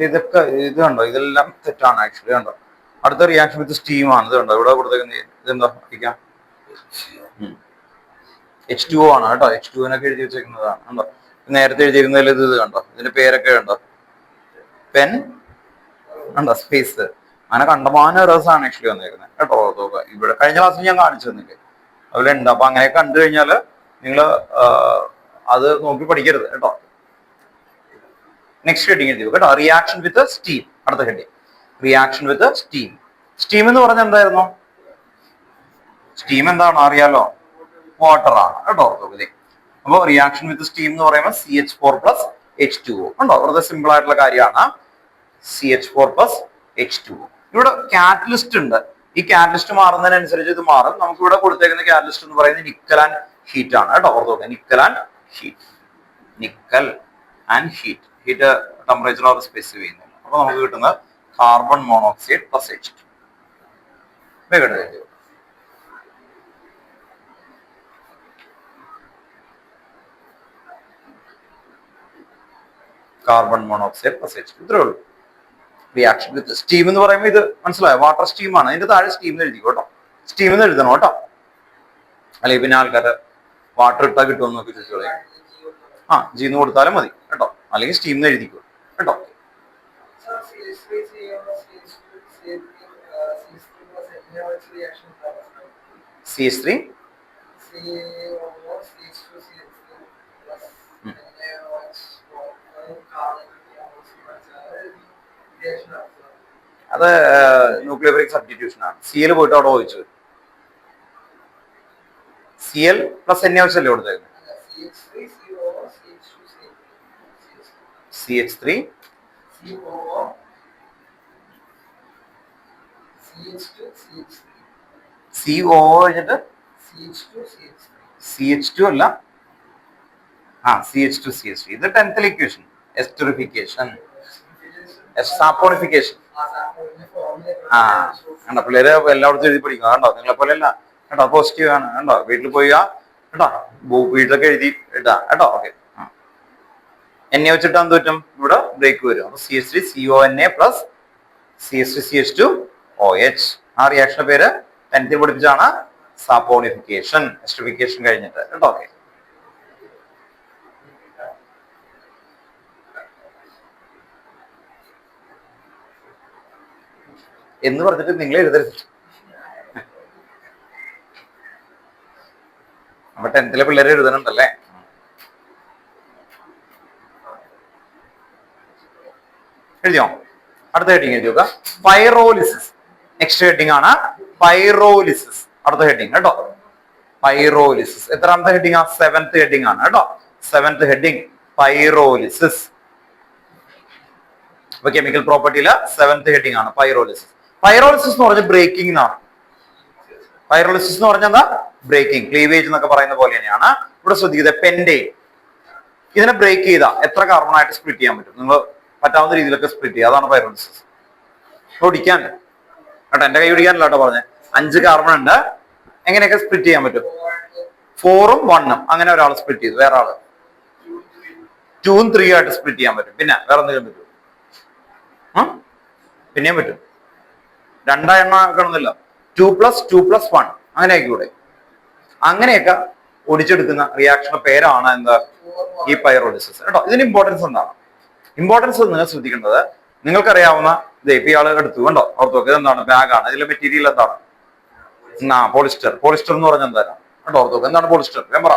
ഇതൊക്കെ ഇത് കണ്ടോ, ഇതെല്ലാം തെറ്റാണ് ആക്ച്വലി. കണ്ടോ അടുത്ത റിയാക്ഷൻ വിത്ത് സ്റ്റീം ആണ്. ഇത് കണ്ടോ ഇവിടെ കൊടുത്തേക്കുന്നത് ഇതെന്താ ഇരിക്കാം H2O ആണ് കേട്ടോ. H2O എഴുതി വെച്ചേക്കുന്നതാണ് കണ്ടോ. നേരത്തെ എഴുതിയിരുന്നതിൽ ഇത് കണ്ടോ, ഇതിന്റെ പേരൊക്കെ കണ്ടോ, പെൻ കണ്ടോ, സ്പേസ്, അങ്ങനെ കണ്ടമാനം എറേഴ്സാണ് ആക്ച്വലി വന്നേക്കുന്നത് കേട്ടോ. ഇവിടെ കഴിഞ്ഞ ക്ലാസ്സിൽ ഞാൻ കാണിച്ചു തന്നില്ലേ, അതുപോലെ ഉണ്ട്. അപ്പൊ അങ്ങനെ കണ്ടു കഴിഞ്ഞാല് നിങ്ങൾ അത് നോക്കി പഠിക്കരുത് കേട്ടോ. നെക്സ്റ്റ് ഹെഡിങ് എഴുതി കേട്ടോ, റിയാക്ഷൻ വിത്ത് സ്റ്റീം. അടുത്ത heading reaction with steam. Steam എന്ന് പറഞ്ഞാൽ എന്തായിരുന്നു? സ്റ്റീം എന്താണ് അറിയാലോ, വാട്ടർ ആണ് കേട്ടോ ഓർത്തോക്കെ. അപ്പൊ റിയാക്ഷൻ വിത്ത് സ്റ്റീം എന്ന് പറയുമ്പോൾ CH4 + H2O ഉണ്ടോ. വെറുതെ സിമ്പിൾ ആയിട്ടുള്ള കാര്യമാണ്. CH4 + H2O. ഇവിടെ കാറ്റലിസ്റ്റ് ഉണ്ട്. ഈ കാറ്റലിസ്റ്റ് മാറുന്നതിനനുസരിച്ച് ഇത് മാറും. നമുക്ക് ഇവിടെ കൊടുത്തേക്കുന്ന കാറ്റലിസ്റ്റ് എന്ന് പറയുന്നത് നിക്കൽ ആൻഡ് ഹീറ്റ് ആണ് കേട്ടോ ഓർത്തോക്കെ. Nickel and heat, nickel and heat. Heat temperature അവർ സ്പെസിഫൈ ചെയ്യുന്നില്ല. അപ്പൊ നമുക്ക് കിട്ടുന്നത് carbon monoxide + H2. Carbon monoxide + H2. ഇത്രേ ഉള്ളൂ. റിയാക്ഷൻ വിത്ത് സ്റ്റീം എന്ന് പറയുമ്പോൾ ഇത് മനസ്സിലായോ, വാട്ടർ സ്റ്റീം ആണ്. അതിന്റെ താഴെ സ്റ്റീം എന്ന് എഴുതിക്കോ കേട്ടോ. സ്റ്റീം എന്ന് എഴുതണം കേട്ടോ, അല്ലെങ്കിൽ പിന്നെ ആൾക്കാര് വാട്ടർ ഇട്ടാൽ കിട്ടുമെന്നൊക്കെ ചോദിച്ചോളെ. ജീന്ന് കൊടുത്താലും മതി കേട്ടോ, അല്ലെങ്കിൽ സ്റ്റീം എന്ന് എഴുതിക്കോ കേട്ടോ. CH3 അത് ന്യൂക്ലിയോഫിലിക് സബ്സ്റ്റിറ്റ്യൂഷൻ ആണ്. Cl പോയിട്ട് അവിടെ ഒഴിച്ചു. Cl + NaOH അല്ലേ കൊടുത്തേക്കുന്നത്? CH3 CO കഴിഞ്ഞിട്ട് CH2 അല്ല, CH2 CH3. ഇത് 10th ഇക്വേഷൻ. Esterification, saponification. കണ്ടോ പിള്ളേര് എല്ലായിടത്തും എഴുതി പഠിക്കും കണ്ടോ. നിങ്ങളെ പോലെ അല്ല കേട്ടോ, പോസിറ്റീവ് ആണ് കണ്ടോ. വീട്ടിൽ പോയി കേട്ടോ, വീട്ടിലൊക്കെ എഴുതി ഇടാ കേട്ടോ. ഓക്കെ, എന്നെ വെച്ചിട്ട് എന്ത് പറ്റും, ഇവിടെ ബ്രേക്ക് വരും. അപ്പൊ CH3 CONA + CH3 CH2OH. ആ റിയാക്ഷന്റെ പേര് 10th പഠിപ്പിച്ചാണ് സാപ്പോണിഫിക്കേഷൻ, എസ്റ്ററിഫിക്കേഷൻ കഴിഞ്ഞിട്ട് കേട്ടോ. ഓക്കെ, എന്ന് പറഞ്ഞിട്ട് നിങ്ങൾ എഴുതരുത്. അപ്പൊ 10th പിള്ളേരെ എഴുതണുണ്ടല്ലേ. എഴുതിയോ? അടുത്ത ഹെഡിങ് എഴുതി നോക്കുക, പൈറോലിസിസ്. നെക്സ്റ്റ് ഹെഡിങ് ആണ് പൈറോലിസിസ്. അടുത്ത ഹെഡിങ് കേട്ടോ, പൈറോലിസിസ്. എത്രാമത്തെ ഹെഡിങ്? 7th ഹെഡിങ് ആണ് കേട്ടോ. 7th heading pyrolysis. അപ്പൊ കെമിക്കൽ പ്രോപ്പർട്ടിയിലെ 7th ഹെഡിങ് ആണ് പൈറോളിസിസ്. പൈറോളിസിസ് എന്ന് പറഞ്ഞാൽ ബ്രേക്കിംഗ് എന്നാണ്. പൈറോളിസിസ് എന്ന് പറഞ്ഞാൽ എന്താ? ബ്രേക്കിംഗ്, ക്ലീവേജ് എന്നൊക്കെ പറയുന്ന പോലെ തന്നെയാണ്. ഇവിടെ ശ്രദ്ധിക്കുന്നത് പെൻഡെയിൻ, ഇതിനെ ബ്രേക്ക് ചെയ്താൽ എത്ര കാർബൺ ആയിട്ട് സ്പ്ലിറ്റ് ചെയ്യാൻ പറ്റും? നിങ്ങൾ പറ്റാവുന്ന രീതിയിലൊക്കെ സ്പ്ലിറ്റ് ചെയ്യുക, അതാണ് പൈറോളിസിസ്. ഒടിക്കാൻ കേട്ടോ, എന്റെ കൈ ഒടിക്കാനല്ല കേട്ടോ പറഞ്ഞത്. 5 കാർബൺ ഉണ്ട്, എങ്ങനെയൊക്കെ സ്പ്ലിറ്റ് ചെയ്യാൻ പറ്റും? 4ഉം 1ഉം അങ്ങനെ ഒരാൾ സ്പ്ലിറ്റ് ചെയ്തു, വേറെ ആള് 2ഉം 3ഉം ആയിട്ട് സ്പ്ലിറ്റ് ചെയ്യാൻ പറ്റും. പിന്നെ വേറെ എന്തെങ്കിലും പറ്റും? പിന്നെയും പറ്റും. 2 എണ്ണം ആക്കണമെന്നില്ല, 2+2+1 അങ്ങനെ ആയിക്കൂടെ? അങ്ങനെയൊക്കെ ഒടിച്ചെടുക്കുന്ന റിയാക്ഷന്റെ പേരാണ് എന്താ? ഈ പൈറോളിസിസ് കേട്ടോ. ഇതിന് ഇമ്പോർട്ടൻസ് എന്താണ്? ഇമ്പോർട്ടൻസ് നിങ്ങൾ ശ്രദ്ധിക്കേണ്ടത്, നിങ്ങൾക്കറിയാവുന്ന ഇപ്പൊ ഇയാൾ എടുത്തു കണ്ടോ, ഓർത്ത് നോക്കുക, ഇതെന്താണ്? ബാഗാണ്. ഇതിലെ മെറ്റീരിയൽ എന്താണ്? പോളിസ്റ്റർ. പോളിസ്റ്റർ എന്ന് പറഞ്ഞാൽ എന്താണ് കേട്ടോ? ഓർത്ത് നോക്കുക, എന്താണ് പോളിസ്റ്റർ? വേമ്പറ,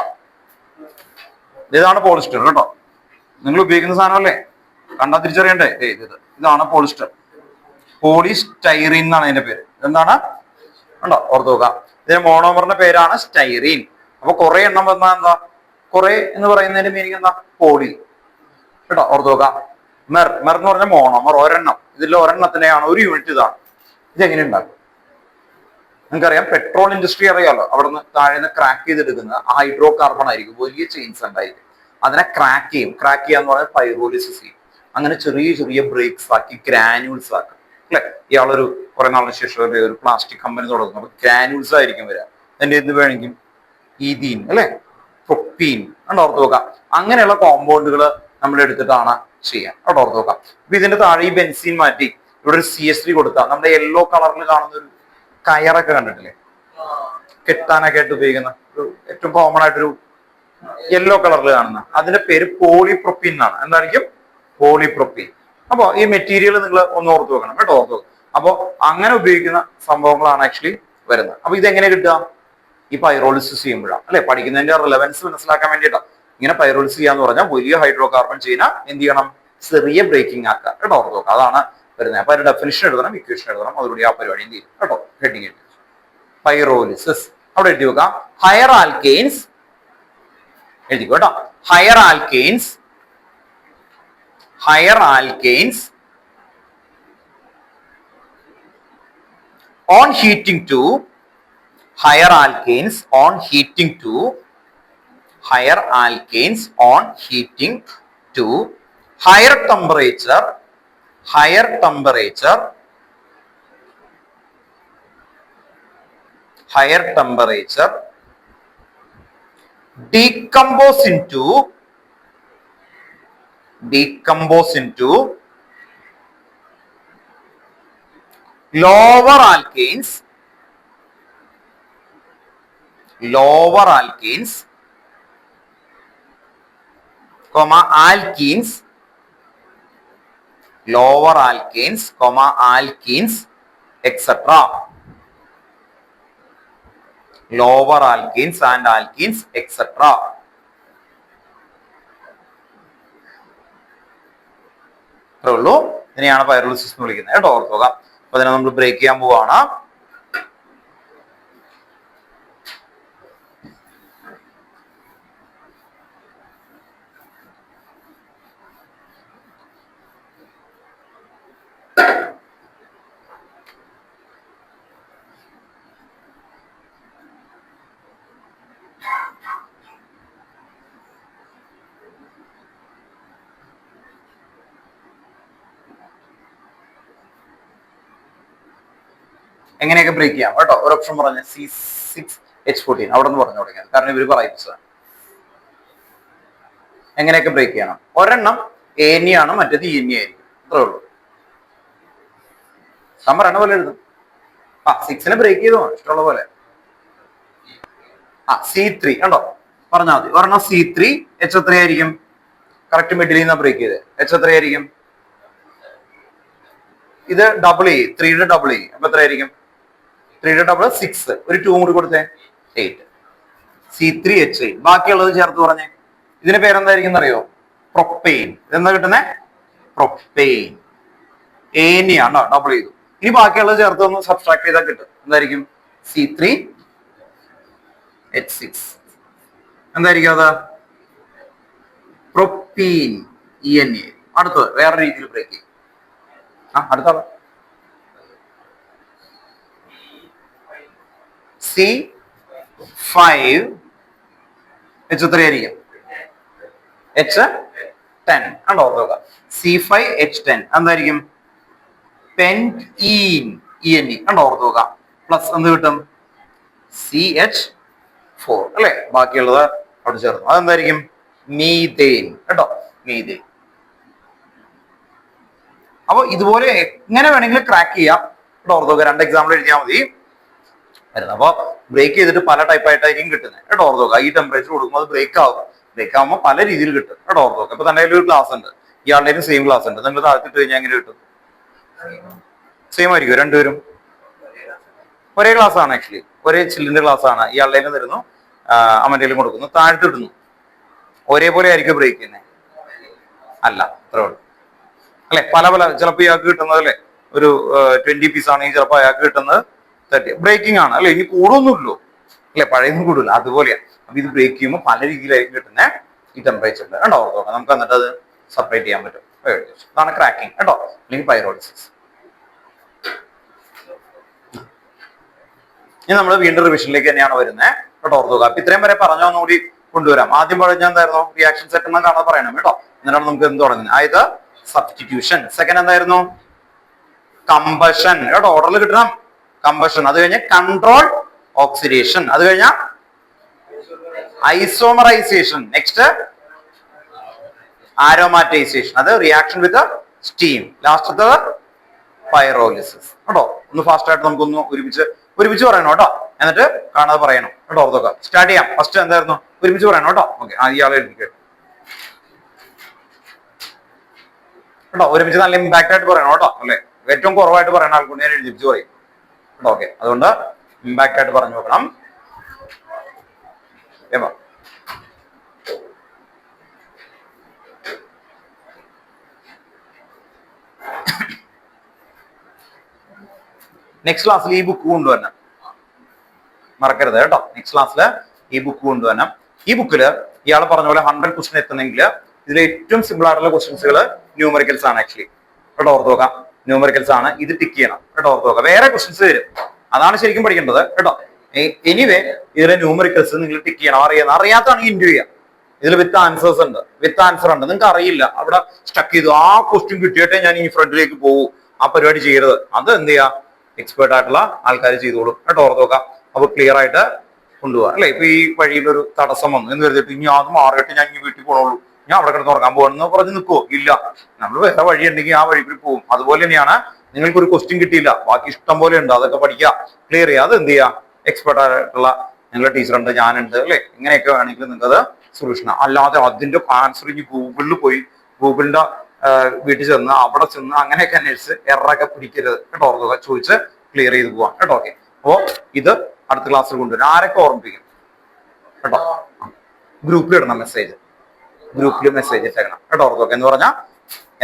ഇതാണ് പോളിസ്റ്റർ കേട്ടോ. നിങ്ങൾ ഉപയോഗിക്കുന്ന സാധനമല്ലേ, കണ്ടാ തിരിച്ചറിയണ്ടേ? ഇതാണ് പോളിസ്റ്റർ. പോളിസ്റ്റൈറീൻ എന്നാണ് അതിന്റെ പേര്. എന്താണ് കണ്ടോ? ഓർത്ത് നോക്കുക, ഇതിന്റെ മോണോമറിന്റെ പേരാണ് സ്റ്റൈറീൻ. അപ്പൊ കുറെ എണ്ണം വന്നാൽ എന്താ? കുറെ എന്ന് പറയുന്നതിന്റെ മീനിങ് എന്താ? പോളി കേട്ടോ. ഓർത്ത് നോക്കുക, മെർ എന്ന് പറഞ്ഞ മോണോമർ, ഒരെണ്ണം. ഇതിൽ ഒരെണ്ണത്തിനെയാണ് ഒരു യൂണിറ്റ് ഇതാണ്. ഇതെങ്ങനെ ഉണ്ടാക്കും? നിങ്ങൾക്കറിയാം, പെട്രോൾ ഇൻഡസ്ട്രി അറിയാലോ, അവിടെ നിന്ന് താഴെ നിന്ന് ക്രാക്ക് ചെയ്തെടുക്കുന്ന ഹൈഡ്രോ കാർബൺ ആയിരിക്കും, വലിയ ചെയിൻസ് ഉണ്ടായിരിക്കും. അതിനെ ക്രാക്ക് ചെയ്യും. ക്രാക്ക് ചെയ്യാന്ന് പറഞ്ഞാൽ പൈറോലിസിസ് ചെയ്യും. അങ്ങനെ ചെറിയ ചെറിയ ബ്രേക്സ് ആക്കി ഗ്രാനുൾസ് ആക്കും അല്ലെ. ഇയാളൊരു കുറെ നാളിന് ശേഷം ഒരു പ്ലാസ്റ്റിക് കമ്പനി തുടങ്ങും, അപ്പൊ ഗ്രാനുൾസ് ആയിരിക്കും വരിക. അതിന്റെ എന്ത് വേണമെങ്കിൽ ഈഥീൻ അല്ലെ, പ്രൊപ്പീൻ കണ്ടോ? ഓർത്ത് നോക്കാം. അങ്ങനെയുള്ള കോമ്പൗണ്ടുകൾ നമ്മൾ എടുത്തിട്ടാണ് ചെയ്യാൻ കേട്ടോ. ഓർത്ത് നോക്കാം. അപ്പൊ ഇതിന്റെ താഴെ ഈ ബെൻസീൻ മാറ്റി ഇവിടെ ഒരു CH3 കൊടുത്താൽ നമ്മുടെ യെല്ലോ കളറിൽ കാണുന്ന ഒരു കയറൊക്കെ കണ്ടിട്ടില്ലേ, കെട്ടാനൊക്കെ ആയിട്ട് ഉപയോഗിക്കുന്ന ഒരു ഏറ്റവും കോമൺ ആയിട്ടൊരു യെല്ലോ കളറിൽ കാണുന്ന, അതിന്റെ പേര് പോളിപ്രൊപ്പീൻ എന്നാണ്. എന്തായിരിക്കും? പോളിപ്രൊപ്പീൻ. അപ്പൊ ഈ മെറ്റീരിയൽ നിങ്ങൾ ഒന്ന് ഓർത്ത് വെക്കണം കേട്ടോ. ഓർത്ത് വെക്കും. അപ്പൊ അങ്ങനെ ഉപയോഗിക്കുന്ന സംഭവങ്ങളാണ് ആക്ച്വലി വരുന്നത്. അപ്പൊ ഇതെങ്ങനെ കിട്ടുക? ഈ പൈറോളിസിസ് ചെയ്യുമ്പോഴാണ് അല്ലെ. പഠിക്കുന്നതിന്റെ റിലവൻസ് മനസ്സിലാക്കാൻ വേണ്ടിയിട്ടാണ്. ഇങ്ങനെ പൈറോളിസിസ് ചെയ്യാന്ന് പറഞ്ഞാൽ വലിയ ഹൈഡ്രോ കാർബൺ ചെയിന എന്ത് ചെയ്യണം? ചെറിയ ബ്രേക്കിംഗ് ആക്കുക കേട്ടോ. ഓർത്ത് നോക്കുക, അതാണ് വരുന്നത്. അപ്പൊ അതിന്റെ ഡെഫിനിഷൻ എഴുതണം, ഇക്വേഷൻ എഴുതണം, അതോടുകൂടി ആ പരിപാടി എന്ത് ചെയ്യും കേട്ടോ. ഹെഡിങ് പൈറോളിസിസ് അവിടെ എഴുതി വെക്കാം. ഹയർ ആൽക്കെയിൻസ് എഴുതിക്കോ കേട്ടോ. Higher alkanes on heating to higher alkanes on heating to higher temperature decompose into lower alkanes comma alkenes etc. lower alkenes and alkenes etc. ഉള്ളൂ. ഇതിനെയാണ് പൈറോളിസിസ് എന്ന് വിളിക്കുന്നത് കേട്ടോ. ഓർത്ത് നോക്കാം. അപ്പൊ അതിനെ നമ്മൾ ബ്രേക്ക് ചെയ്യാൻ പോവാണ്. എങ്ങനെയൊക്കെ ബ്രേക്ക് ചെയ്യാം കേട്ടോ. ഒരു ഓപ്ഷൻ പറഞ്ഞ C6H14 അവിടെ നിന്ന് പറഞ്ഞു തുടങ്ങിയത്, കാരണം ഇവര് പറയുന്നത് എങ്ങനെയൊക്കെ ബ്രേക്ക് ചെയ്യണം. ഒരെണ്ണം ANE ആണ്, മറ്റേത് ENE ആയിരിക്കും. അത്രേ ഉള്ളൂ. പറയണ പോലെ എഴുതും. 6നെ ബ്രേക്ക് ചെയ്തോ ഇഷ്ടമുള്ള പോലെ. C3 കണ്ടോ, പറഞ്ഞാൽ മതി. ഒരെണ്ണം C3 H എത്രയായിരിക്കും? കറക്റ്റ് മിഡിലിൽ നിന്ന് ബ്രേക്ക് ചെയ്ത് H എത്രയായിരിക്കും? ഇത് ഡബിൾ E, 3യുടെ ഡബിൾ E, അപ്പൊ എത്രയായിരിക്കും? 3യുടെ ഡബിൾ 6, ഒരു 2 കൂടി കൊടുത്തേ 8. C3H8. ബാക്കിയുള്ളത് ചേർത്ത് പറഞ്ഞേ. ഇതിന്റെ പേരെന്തായിരിക്കും അറിയോ? പ്രൊപ്പെയിൻ. ഇതെന്താ കിട്ടുന്നേ? പ്രൊപ്പെയിൻ. ANE ആണോ, ഡബിൾ ചെയ്തു. ഇനി ബാക്കിയുള്ളത് ചേർത്ത് ഒന്ന് സബ്സ്ട്രാക്ട് ചെയ്താൽ കിട്ടും. എന്തായിരിക്കും? C3H6. എന്തായിരിക്കും അത്? Propene ENA. അടുത്തത് വേറെ രീതിയിൽ ബ്രേക്ക് ചെയ്യും. അടുത്ത C5H3 ആയിരിക്കും, H10 ആണോ ഓർക്കുക. C5H10 എന്തായിരിക്കും? പെൻറ്റീൻ, ENE കണ്ടോ ഓർക്കുക. പ്ലസ് എന്ത് കിട്ടും? CH4 അല്ലെ. ബാക്കിയുള്ളത് അവിടെ ചേർന്നു. അതെന്തായിരിക്കും? മീഥേൻ കേട്ടോ, മീഥേൻ. അപ്പൊ ഇതുപോലെ എങ്ങനെ വേണമെങ്കിലും ക്രാക്ക് ചെയ്യാം കേട്ടോ ഓർക്കുക. 2 എക്സാമ്പിൾ എഴുതിയാൽ മതി. അപ്പൊ ബ്രേക്ക് ചെയ്തിട്ട് പല ടൈപ്പ് ആയിട്ടായിരിക്കും കിട്ടുന്നത് കേട്ടോ ഓർക്കുക. ഈ ടെമ്പറേച്ചർ കൊടുക്കുമ്പോൾ അത് ബ്രേക്ക് ആവും. ബ്രേക്ക് ആകുമ്പോൾ പല രീതിയിൽ കിട്ടും കേട്ടോ ഓർക്കുക. അപ്പൊ തന്നെ ഒരു ക്ലാസ് ഉണ്ട്, ഇയാളുടെയും സെയിം ക്ലാസ് ഉണ്ട്. നിങ്ങൾ താഴ്ത്തിട്ട് കഴിഞ്ഞാൽ എങ്ങനെ കിട്ടും? സെയിം ആയിരിക്കും. രണ്ടുപേരും ഒരേ ക്ലാസ് ആണ്, ആക്ച്വലി ഒരേ ചില്ലിന്റെ ക്ലാസ് ആണ്. ഇയാളുടെ തരുന്നു, അമ്മൻ്റെ കൊടുക്കുന്നു, താഴ്ത്തിടുന്നു. ഒരേപോലെ ആയിരിക്കും ബ്രേക്ക് ചെയ്യുന്നത്? അല്ല, അത്രേ ഉള്ളൂ അല്ലെ. പല പല ചിലപ്പോൾ ഇയാൾക്ക് കിട്ടുന്നത് അല്ലെ ഒരു 20 പീസ് ആണെങ്കിൽ ചിലപ്പോൾ അയാൾക്ക് കിട്ടുന്നത് 30. ബ്രേക്കിംഗ് ആണ് അല്ലെ, ഇനി കൂടുന്നില്ലോ അല്ലെ, പഴയൊന്നും കൂടില്ല. അതുപോലെയാണ്. അപ്പൊ ഇത് ബ്രേക്ക് ചെയ്യുമ്പോൾ പല രീതിയിലായിരിക്കും കിട്ടുന്നത് ഈ ടെമ്പറേച്ചറിൽ കേട്ടോ ഓർക്കുക. നമുക്ക് എന്നിട്ട് അത് സെപ്പറേറ്റ് ചെയ്യാൻ പറ്റും. അതാണ് ക്രാക്കിംഗ് കേട്ടോ, അല്ലെങ്കിൽ പൈറോളിസിസ്. ഇനി നമ്മൾ വീണ്ടും റിവിഷനിലേക്ക് തന്നെയാണ് വരുന്നത് കേട്ടോ ഓർക്കുക. അപ്പൊ ഇത്രയും വരെ പറഞ്ഞോന്നുകൂടി കൊണ്ടുവരാം. ആദ്യം പറഞ്ഞ എന്തായിരുന്നു? റിയാക്ഷൻ സെറ്റ് എന്ന കാണാൻ പറയണം കേട്ടോ. എന്നിട്ടാണ് നമുക്ക് എന്ത് തുടങ്ങുന്നത്. അതായത് സബ്സ്റ്റിറ്റ്യൂഷൻ. സെക്കൻഡ് എന്തായിരുന്നു? കമ്പഷൻ കേട്ടോ, ഓർഡറിൽ കിട്ടണം. കമ്പഷൻ. അത് കഴിഞ്ഞ് കൺട്രോൾ ഓക്സിഡേഷൻ. അത് കഴിഞ്ഞ ഐസോമറൈസേഷൻ. നെക്സ്റ്റ് ആരോമാറ്റൈസേഷൻ. അത് റിയാക്ഷൻ വിത്ത് സ്റ്റീം. ലാസ്റ്റത്തെ പൈറോലിസിസ് കേട്ടോ. ഒന്ന് ഫാസ്റ്റ് ആയിട്ട് നമുക്കൊന്ന് ഒരുമിച്ച് പറയണം കേട്ടോ. എന്നിട്ട് കാണാതെ പറയണം കേട്ടോ ഓർത്തോക്കാം. സ്റ്റാർട്ട് ചെയ്യാം. ഫസ്റ്റ് എന്തായിരുന്നു? ഒരുമിച്ച് പറയണം കേട്ടോ. ഓക്കെ, ഇയാളെ എഴുതിക്കോ കേട്ടോ. ഒരുമിച്ച് നല്ല ഇമ്പാക്ട് ആയിട്ട് പറയണം കേട്ടോ. അല്ലെ, ഏറ്റവും കുറവായിട്ട് പറയുന്ന ആൾക്കൊണ്ട് ഞാൻ എഴുതിപ്പിച്ച് പറയും കേട്ടോ. ഓക്കെ, അതുകൊണ്ട് ഇമ്പാക്ട് ആയിട്ട് പറഞ്ഞു നോക്കണം. നെക്സ്റ്റ് ക്ലാസ്സിൽ ഈ ബുക്ക് കൊണ്ടുവരണം, മറക്കരുത് കേട്ടോ. നെക്സ്റ്റ് ക്ലാസ്സിൽ ഈ ബുക്ക് കൊണ്ടുവരണം. ഈ ബുക്കില് ഇയാൾ പറഞ്ഞ പോലെ 100 ക്വസ്റ്റൻ എത്തുന്നെങ്കിൽ ഇതിൽ ഏറ്റവും സിമ്പിൾ ആയിട്ടുള്ള ക്വസ്റ്റൻസുകൾ ന്യൂമറിക്കൽസ് ആണ് ആക്ച്വലി കേട്ടോ ഓർത്തോക്കാം. ന്യൂമറിക്കൽസ് ആണ്. ഇത് ടിക്ക് ചെയ്യണം കേട്ടോ ഓർത്തോക്കാം. വേറെ ക്വസ്റ്റൻസ് വരും, അതാണ് ശരിക്കും പഠിക്കേണ്ടത് കേട്ടോ. എനിവേ ഇതിലെ ന്യൂമറിക്കൽസ് നിങ്ങൾ ടിക്ക് ചെയ്യണം. അറിയാത്തതാണെങ്കിൽ ഇന്റർവ്യൂ ചെയ്യാം. ഇതിൽ വിത്ത് ആൻസേഴ്സ് ഉണ്ട്, വിത്ത് ആൻസർ ഉണ്ട്. നിങ്ങൾക്ക് അറിയില്ല, അവിടെ സ്റ്റക്ക് ചെയ്തു. ആ ക്വസ്റ്റ്യൻ കിട്ടിയിട്ടേ ഞാൻ ഈ ഫ്രണ്ടിലേക്ക് പോകും, ആ പരിപാടി ചെയ്യരുത്. അത് എന്ത് ചെയ്യാം, എക്സ്പേർട്ട് ആയിട്ടുള്ള ആൾക്കാർ ചെയ്തോളും കേട്ടോ ഓർത്തോക്കാം. അപ്പൊ ക്ലിയർ ആയിട്ട് കൊണ്ടുപോകാം അല്ലെ. ഇപ്പൊ ഈ വഴിയിലൊരു തടസ്സം വന്നു എന്ന് കരുതിയിട്ട് ഇനി അത് മാറിയിട്ട് ഞാൻ ഇനി വീട്ടിൽ പോകണുള്ളൂ, ഞാൻ അവിടെ കിടന്ന് ഉറങ്ങാൻ പോകണമെന്ന് പറഞ്ഞ് നിൽക്കുവോ? ഇല്ല, നമ്മൾ വേറെ വഴി ഉണ്ടെങ്കിൽ ആ വഴി കൂടി പോകും. അതുപോലെ തന്നെയാണ്, നിങ്ങൾക്ക് ഒരു ക്വസ്റ്റ്യൻ കിട്ടിയില്ല, ബാക്കി ഇഷ്ടം പോലെ ഉണ്ട്, അതൊക്കെ പഠിക്കുക, ക്ലിയർ ചെയ്യുക. അത് എന്ത് ചെയ്യുക, എക്സ്പേർട്ട് ആയിട്ടുള്ള നിങ്ങളുടെ ടീച്ചറുണ്ട്, ഞാനുണ്ട് അല്ലെ. ഇങ്ങനെയൊക്കെ വേണമെങ്കിൽ നിങ്ങൾക്ക് അത് സൊല്യൂഷൻ. അല്ലാതെ അതിന്റെ ആൻസർ ഇനി ഗൂഗിളിൽ പോയി ഗൂഗിളിന്റെ വീട്ടിൽ ചെന്ന് അവിടെ ചെന്ന് അങ്ങനെയൊക്കെ അന്വേഷിച്ച് എററൊക്കെ പിടിക്കരുത് കേട്ടോ ഓർക്കുക. ചോദിച്ച് ക്ലിയർ ചെയ്ത് പോവാം കേട്ടോ. ഓക്കെ, അപ്പോ ഇത് അടുത്ത ക്ലാസ്സിൽ കൊണ്ടുവരും. ആരൊക്കെ ഓർമ്മിപ്പിക്കും കേട്ടോ. ഗ്രൂപ്പിൽ ഇടണം മെസ്സേജ്, ഗ്രൂപ്പിൽ മെസ്സേജ് ഇട്ടേക്കണം കേട്ടോ ഓർക്കുക. എന്ന് പറഞ്ഞാൽ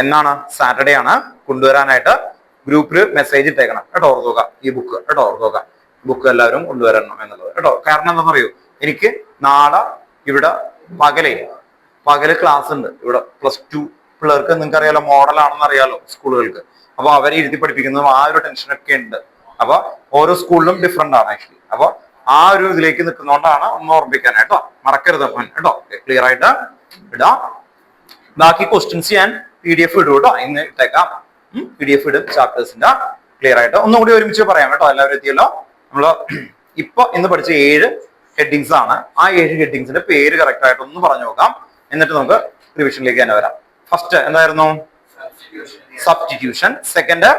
എന്നാണ്? സാറ്റർഡേ ആണ് കൊണ്ടുവരാനായിട്ട് ഗ്രൂപ്പിൽ മെസ്സേജ് ഇട്ടേക്കണം കേട്ടോ ഓർക്കുക. ഈ ബുക്ക് കേട്ടോ ഓർക്കുക. ബുക്ക് എല്ലാവരും കൊണ്ടുവരണം എന്നുള്ളത് കേട്ടോ. കാരണം എന്താണെന്ന് അറിയൂ, എനിക്ക് നാളെ ഇവിടെ പകല് ക്ലാസ് ഉണ്ട് ഇവിടെ. +2 പിള്ളേർക്ക് നിങ്ങൾക്ക് അറിയാലോ, മോഡലാണെന്ന് അറിയാലോ സ്കൂളുകൾക്ക്. അപ്പൊ അവരെ ഇരുത്തി പഠിപ്പിക്കുന്നതും ആ ഒരു ടെൻഷനൊക്കെ ഉണ്ട്. അപ്പൊ ഓരോ സ്കൂളിലും ഡിഫറെന്റ് ആണ് ആക്ച്വലി. അപ്പൊ ആ ഒരു ഇതിലേക്ക് നിൽക്കുന്നതുകൊണ്ടാണ് ഒന്ന് ഓർമ്മിക്കാനായിട്ടോ. മറക്കരുത് കേട്ടോ. ക്ലിയർ ആയിട്ട് ഇടാം. ബാക്കി ക്വസ്റ്റ്യൻസ് ഞാൻ PDF ഇടും കേട്ടോ. ഇന്ന് ഇട്ടേക്കാം. PDF ഇടും ചാപ്റ്റേഴ്സിന്റെ. ക്ലിയർ ആയിട്ട് ഒന്നുകൂടി ഒരുമിച്ച് പറയാം കേട്ടോ. എല്ലാവരും എത്തിയല്ലോ. നമ്മള് ഇന്ന് പഠിച്ച 7 ഹെഡിങ്സ് ആണ്. ആ 7 ഹെഡിങ്സിന്റെ പേര് കറക്റ്റ് ആയിട്ട് ഒന്ന് പറഞ്ഞു നോക്കാം. എന്നിട്ട് നമുക്ക് റിവിഷനിലേക്ക് തന്നെ വരാം. ഫസ്റ്റ് എന്തായിരുന്നു? Substitution. Second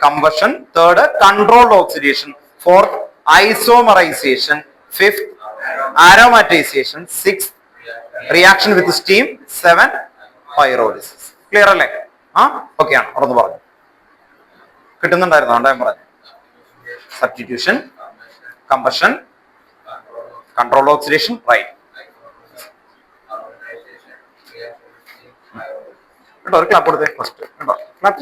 combustion. Third controlled oxidation. Fourth isomerisation. Fifth aromatisation. Six reaction with steam. 7 pyrolysis. Clear അല്ലേ? ഓക്കെ ആണ്. ഉറന്നു പറഞ്ഞു. കിട്ടുന്നുണ്ടായിരുന്നു, അതുകൊണ്ട് ഞാൻ പറഞ്ഞു. Substitution, combustion, controlled oxidation, right കേട്ടോ. ഒരു ക്ലാപ്പ് കൊടുത്തേ ഫസ്റ്റ് കേട്ടോ. ക്ലാപ്പ്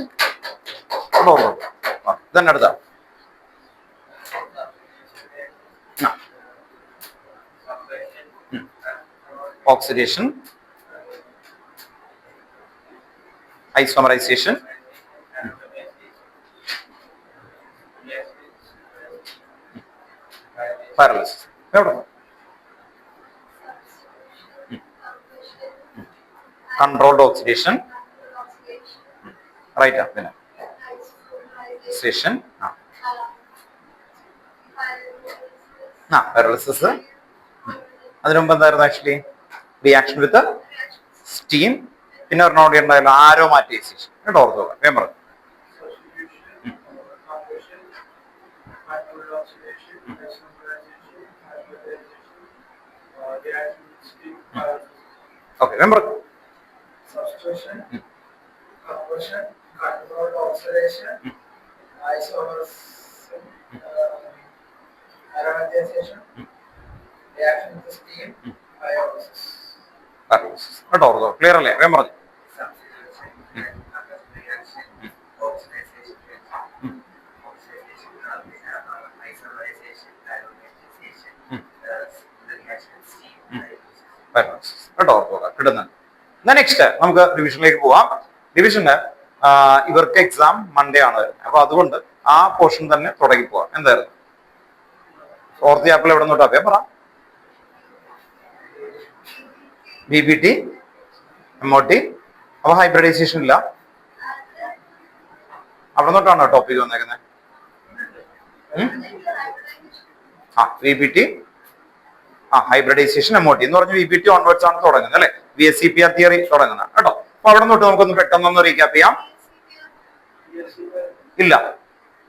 തന്നെ അടുത്ത ഓക്സിഡേഷൻ, ഐസോമറൈസേഷൻ, പാരലിസിസ്. എവിടെ കൺട്രോൾഡ് ഓക്സിഡേഷൻ, റൈറ്റ്. പിന്നെ പാരലിസിസ്. അതിനു മുമ്പ് എന്തായിരുന്നു ആക്ച്വലി? Reaction with steam. പിന്നെ ഒരെണ്ണം ഉണ്ടായല്ലോ, ആരോമാറ്റൈസേഷൻ. കേട്ടോ, ഓർത്ത് നോക്കാം. വേം പറഞ്ഞു. ഓക്കെ, വേം പറഞ്ഞു. കേട്ടോ, ഓർത്തോ. ക്ലിയർ അല്ലേ? വേം പറഞ്ഞു. കേട്ടോ, ഓർത്തോക്കാം. കിട്ടുന്നുണ്ട്. നെക്സ്റ്റ് നമുക്ക് ഡിവിഷനിലേക്ക് പോവാം. ഡിവിഷന് ഇവർക്ക് എക്സാം മൺഡേ ആണ് വരുന്നത്. അപ്പൊ അതുകൊണ്ട് ആ പോർഷൻ തന്നെ തുടങ്ങി പോവാം. എന്തായിരുന്നു ഓർത്തി ആപ്പിൾ എവിടെ നോട്ടാ? പറ. BBT, MOT. അപ്പൊ ഹൈബ്രിഡൈസേഷൻ ഇല്ല. അവിടെ നോട്ടാണോ ടോപ്പിക് വന്നേക്കുന്നത്? VBT, ഹൈബ്രിഡൈസേഷൻ, MOT എന്ന് പറഞ്ഞ് VBT ഓൺവേർഡ്സ് ആണ് തുടങ്ങുന്നത് അല്ലെ? VSCPR തിയറി തുടങ്ങുന്നത് കേട്ടോ. അപ്പൊ അവിടെ നോട്ട് നമുക്കൊന്ന് പെട്ടെന്നൊന്ന് റീക്യാപ്പ് ചെയ്യാം. ഇല്ല,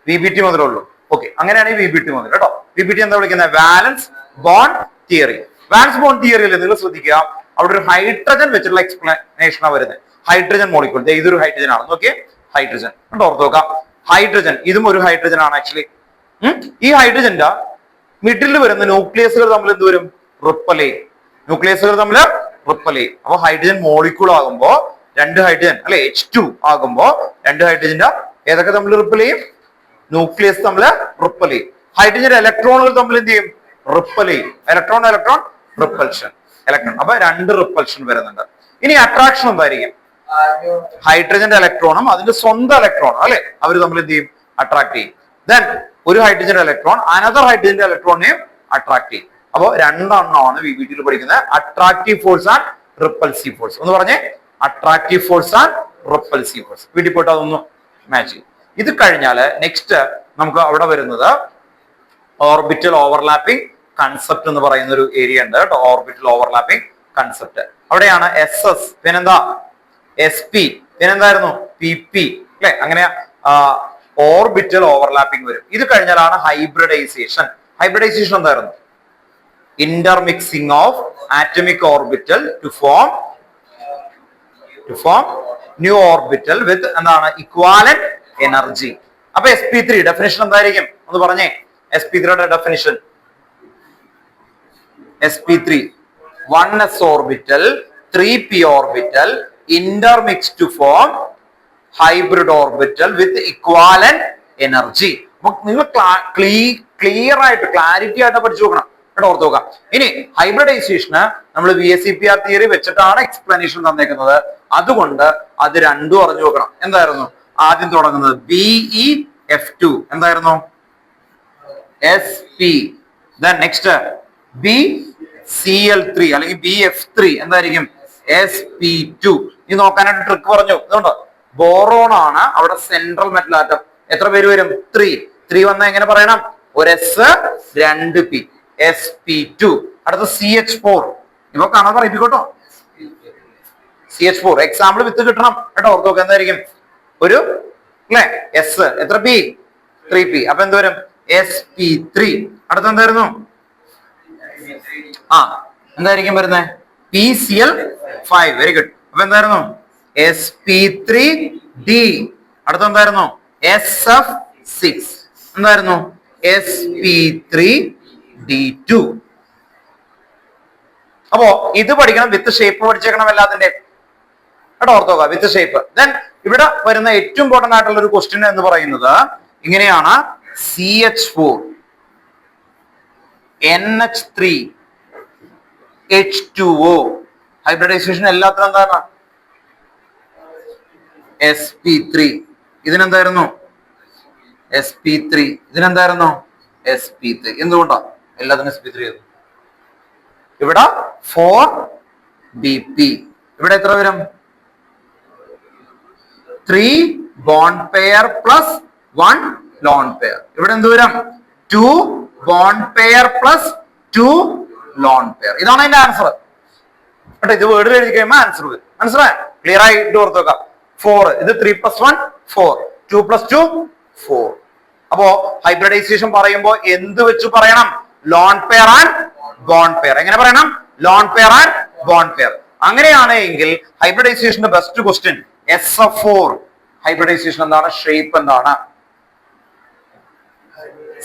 VBT മുതലേ ഉള്ളൂ. ഓക്കെ, അങ്ങനെയാണെങ്കിൽ VBT മുതൽ കേട്ടോ. VBT എന്താ വിളിക്കുന്നത്? വാലൻസ് ബോണ്ട് തിയറി. വാലൻസ് ബോണ്ട് തിയറിയിൽ നിങ്ങൾ ശ്രദ്ധിക്കുക, അവിടെ ഒരു ഹൈഡ്രജൻ വെച്ചിട്ടുള്ള എക്സ്പ്ലനേഷനാണ് വരുന്നത്. ഹൈഡ്രജൻ മോളിക്യൂൾ, ഇതൊരു ഹൈഡ്രജൻ ആണ്. നോക്കിയേ, ഹൈഡ്രജൻ. കണ്ടോ, ഓർത്ത് നോക്കാം. ഹൈഡ്രജൻ, ഇതും ഒരു ഹൈഡ്രജൻ ആണ് ആക്ച്വലി. ഈ ഹൈഡ്രജന്റെ മിഡിൽ വരുന്ന ന്യൂക്ലിയസുകൾ തമ്മിൽ എന്ത് വരും? റിപ്പൽ ചെയ്യും. ന്യൂക്ലിയസുകൾ തമ്മിൽ റിപ്പൽ ചെയ്യും. അപ്പൊ ഹൈഡ്രജൻ മോളിക്യൂൾ ആകുമ്പോ രണ്ട് ഹൈഡ്രജൻ അല്ലെ, H2 ആകുമ്പോ രണ്ട് ഹൈഡ്രജന്റെ ഏതൊക്കെ തമ്മിൽ റിപ്പൽ ചെയ്യും? ന്യൂക്ലിയസ് തമ്മിൽ റിപ്പൽ ചെയ്യും. ഹൈഡ്രജൻ ഇലക്ട്രോണുകൾ തമ്മിൽ എന്ത് ചെയ്യും? റിപ്പൽ ചെയ്യും. Electron electron repulsion, electron. അപ്പൊ രണ്ട് റിപ്പൽഷൻ വരുന്നുണ്ട്. ഇനി അട്രാക്ഷൻ എന്തായിരിക്കും? ഹൈഡ്രജന്റെ ഇലക്ട്രോണും അതിന്റെ സ്വന്തം ഇലക്ട്രോണും അല്ലെ, അവർ തമ്മിൽ എന്ത് ചെയ്യും? അട്രാക്ട് ചെയ്യും. ദെൻ ഒരു ഹൈഡ്രജന്റെ ഇലക്ട്രോൺ അനദർ ഹൈഡ്രജന്റെ ഇലക്ട്രോണിനെയും അട്രാക്ട് ചെയ്യും. അപ്പോ രണ്ടെണ്ണമാണ് VBT പഠിക്കുന്നത്, attractive force and repulsive force. എന്ന് പറഞ്ഞേ, attractive force and repulsive force. വീട്ടിൽ പോയിട്ട് അതൊന്ന് മാച്ച് ചെയ്യും. ഇത് കഴിഞ്ഞാല് നെക്സ്റ്റ് നമുക്ക് അവിടെ വരുന്നത് ഓർബിറ്റൽ ഓവർലാപ്പിംഗ് കൺസെപ്റ്റ് എന്ന് പറയുന്ന ഒരു ഏരിയ ഉണ്ട് കേട്ടോ. Orbital overlapping concept. അവിടെയാണ് SS, പിന്നെന്താ SP, പിന്നെന്തായിരുന്നു PP അല്ലെ? അങ്ങനെ ഓർബിറ്റൽ ഓവർലാപ്പിംഗ് വരും. ഇത് കഴിഞ്ഞാലാണ് ഹൈബ്രിഡൈസേഷൻ. ഹൈബ്രിഡൈസേഷൻ എന്തായിരുന്നു? Intermixing of atomic orbital to form new orbital with എന്താണ്? Equivalent energy. അപ്പൊ sp3 ഡെഫിനിഷൻ എന്തായിരിക്കും? ഒന്ന് പറഞ്ഞേ. sp3യുടെ definition, sp3 1s orbital 3p orbital intermix to form hybrid orbital with equivalent energy. അപ്പൊ നിങ്ങൾ ക്ലിയർ ആയിട്ട് ക്ലാരിറ്റി ആയിട്ട് പഠിച്ചു നോക്കണം കേട്ടോ, ഓർത്ത് നോക്കാം. ഇനി ഹൈബ്രിഡൈസേഷന് നമ്മൾ VSCPR തിയറി വെച്ചിട്ടാണ് എക്സ്പ്ലനേഷൻ തന്നേക്കുന്നത്. അതുകൊണ്ട് അത് രണ്ടും അറിഞ്ഞു നോക്കണം. എന്തായിരുന്നു ആദ്യം തുടങ്ങുന്നത്? BeF2 എന്തായിരുന്നു? SP. then next BCl3 അല്ലെങ്കിൽ BF3 എന്തായിരിക്കും? SP2. ഇത് നോക്കാനായിട്ട് ട്രിക്ക് പറഞ്ഞു. അതുകൊണ്ട് ബോറോൺ ആണ് അവിടെ സെൻട്രൽ മെറ്റൽ ആറ്റം. എത്ര പേര് വരും? 3 വന്നാൽ എങ്ങനെ പറയണം? ഒരു S, 2 P, SP2. അടുത്ത CH4. ഇപ്പൊ കാണാൻ പറയിപ്പിക്കോട്ടോ. CH4 എക്സാമ്പിൾ വിത്ത് കിട്ടണം കേട്ടോ, ഓർത്ത് നോക്കുക. എന്തായിരിക്കും? ഒരു അല്ലെ S, എത്ര P? 3P. അപ്പൊ എന്ത് വരും? SP3. അടുത്ത എന്തായിരുന്നു? എന്തായിരിക്കും വരുന്നത്? PCl5. Very good. അപ്പൊ എന്തായിരുന്നു? SP3D. അടുത്ത എന്തായിരുന്നു? SF6. എന്തായിരുന്നു? SP3D2. അപ്പോ ഇത് പഠിക്കണം, വിത്ത് ഷേപ്പ് പഠിച്ചേക്കണം എല്ലാത്തിന്റെ കേട്ടോ, ഓർത്തോക. വിത്ത് ഷേപ്പ്. ദെൻ ഇവിടെ വരുന്ന ഏറ്റവും ഇമ്പോർട്ടന്റ് ആയിട്ടുള്ള ഒരു ക്വസ്റ്റ്യൻ എന്ന് പറയുന്നത് ഇങ്ങനെയാണ്: CH4 NH3 H2O. ഹൈബ്രിഡൈസേഷൻ എല്ലാത്തിനും എന്താണ്? SP3. ഇതിനെന്തായിരുന്നു? SP3. ഇതിനെന്തായിരുന്നു? SP3. എന്തുകൊണ്ടാ എല്ലാത്തിനും sp3 ചെയ്തു. ഇവിടെ 4bp. ഇവിടെ എത്ര വരും? 3 bond pair plus 1 lone pair. ഇവിടെ എന്ത് വരും? 2 bond pair plus 2 lone pair. ഇതാണ് അതിന്റെ ആൻസർ. കേട്ടോ, ഇത് വേർഡിൽ എഴുതി കഴിയുമ്പോൾ ആൻസർ വരും. മനസ്സിലായോ? ക്ലിയർ ആയിട്ട് ഓർത്ത് വെക്കാം. 4 ഇത് 3 + 1 4, 2 + 2 4. അപ്പോ ഹൈബ്രിഡൈസേഷൻ പറയുമ്പോൾ എന്ത് വെച്ച് പറയണം? Lone pair and bond pair. എങ്ങനെ പറയണം? Lone pair and bond pair. അങ്ങനെയാണെങ്കിൽ ഹൈബ്രിഡൈസേഷന്റെ ബെസ്റ്റ് ക്വസ്റ്റ്യൻ SF4 ഹൈബ്രിഡൈസേഷൻ എന്താണ്? ഷേപ്പ് എന്താണ്?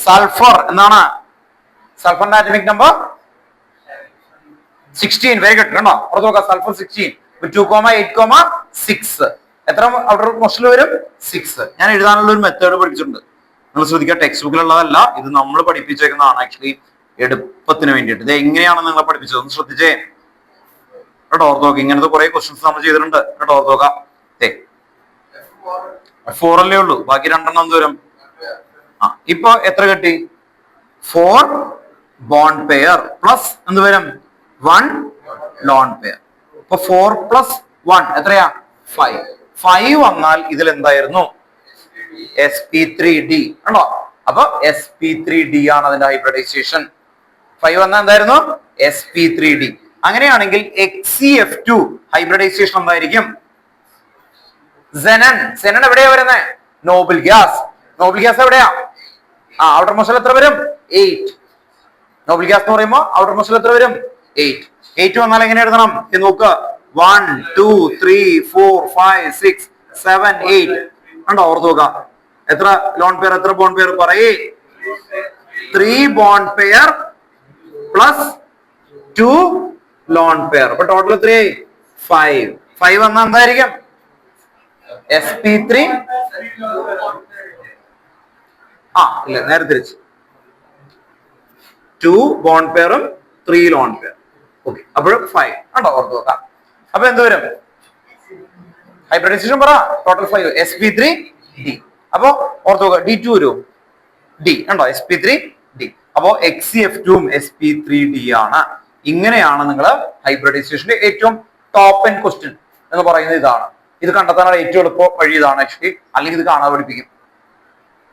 സൾഫർ എന്താണ്? സൾഫറിന്റെ ആറ്റമിക് നമ്പർ 16. Very good. കണ്ടോ? ഓർത്ത് നോക്കാം. സൾഫർ 16 2,8,6. എത്ര ഔട്ടർ മോസ്റ്റിൽ വരും? 6. ഞാൻ എഴുതാനുള്ള ഒരു മെത്തേഡ് പഠിച്ചിട്ടുണ്ട്. നിങ്ങൾ ശ്രദ്ധിക്കുക, ടെക്സ്റ്റ് ബുക്കിലുള്ളതല്ല, ഇത് നമ്മൾ പഠിപ്പിച്ചേക്കുന്നതാണ്. ആക്ച്വലി എളുപ്പത്തിന് വേണ്ടിയിട്ട്. ഇത് എങ്ങനെയാണ് നിങ്ങളെ പഠിപ്പിച്ചത് ഒന്ന് ശ്രദ്ധിച്ചേ കേട്ടോ. ഓർത്ത് നോക്കാം. ഇങ്ങനത്തെ കുറെ ക്വസ്റ്റ്യൻസ് നമ്മൾ ചെയ്തിട്ടുണ്ട് കേട്ടോ. ഓർത്ത് നോക്കാം. 4 അല്ലേ ഉള്ളൂ, ബാക്കി 2 എന്ത് വരും? ഇപ്പൊ എത്ര കിട്ടി? 4 ബോണ്ട് പെയർ പ്ലസ് എന്ത് വരും? 1 ലോൺ പെയർ. ഇപ്പൊ 4 + 1 എത്രയാ? 5. 5 വന്നാൽ ഇതിൽ എന്തായിരുന്നു? sp3d ആണോ? അപ്പൊ sp3d ആണ് അതിന്റെ ഹൈബ്രിഡൈസേഷൻ. 5 വന്നാൽ എന്തായിരുന്നു? sp3d. അങ്ങനെയാണെങ്കിൽ HCF2 ഹൈബ്രിഡൈസേഷൻ എന്തായിരിക്കും? xenon. xenon എവിടെയാ വരുന്നത്? Noble gas. നോബിൾ ഗ്യാസ് എവിടെയാ? ഔട്ടർ മോസ്റ്റിൽ എത്ര വരും? 8. നോബിൾ ഗ്യാസ് എന്ന് പറയുമ്പോൾ ഔട്ടർ മോസ്റ്റിൽ എത്ര വരും? 8. 8 വന്നാൽ എങ്ങനെ എഴുതണം എന്ന് നോക്കുക. 1 2 3 4 5 6 7 8 ഉണ്ടോ? ഓർത്ത് നോക്കുക. എത്ര ലോൺ പെയർ, എത്ര ബോണ്ട് പെയർ പറയേ? 3 bond pair plus 2 lone pair. അപ്പൊ ടോട്ടൽ എത്രയായി? 5. 5 വന്നാൽ എന്തായിരിക്കും? sp3. ഇല്ല, നേരെ തിരിച്ച് 2 ബോണ്ട് പെയറും 3 ലോൺ പെയർ. ഓക്കെ, അപ്പോഴും 5 ആണോ? ഓർത്ത് നോക്കാം. അപ്പൊ എന്ത് വരും? ഹൈബ്രിഡൈസേഷൻ പറ. Total 5 sp3d. അപ്പൊ ഓർത്ത് നോക്കുക. d2 വരും. d ഉണ്ടോ? sp3d. അപ്പോ HCF2 sp3d ആണ്. ഇങ്ങനെയാണ് നിങ്ങൾ ഹൈബ്രിഡൈസേഷന്റെ ഏറ്റവും ടോപ്പ് എൻഡ് ക്വസ്റ്റ്യൻ എന്ന് പറയുന്നത്. ഇതാണ്. ഇത് കണ്ടെത്താനുള്ള ഏറ്റവും എളുപ്പ വഴി ഇതാണ് ആക്ച്വലി. അല്ലെങ്കിൽ ഇത് കാണാതെ പഠിപ്പിക്കും.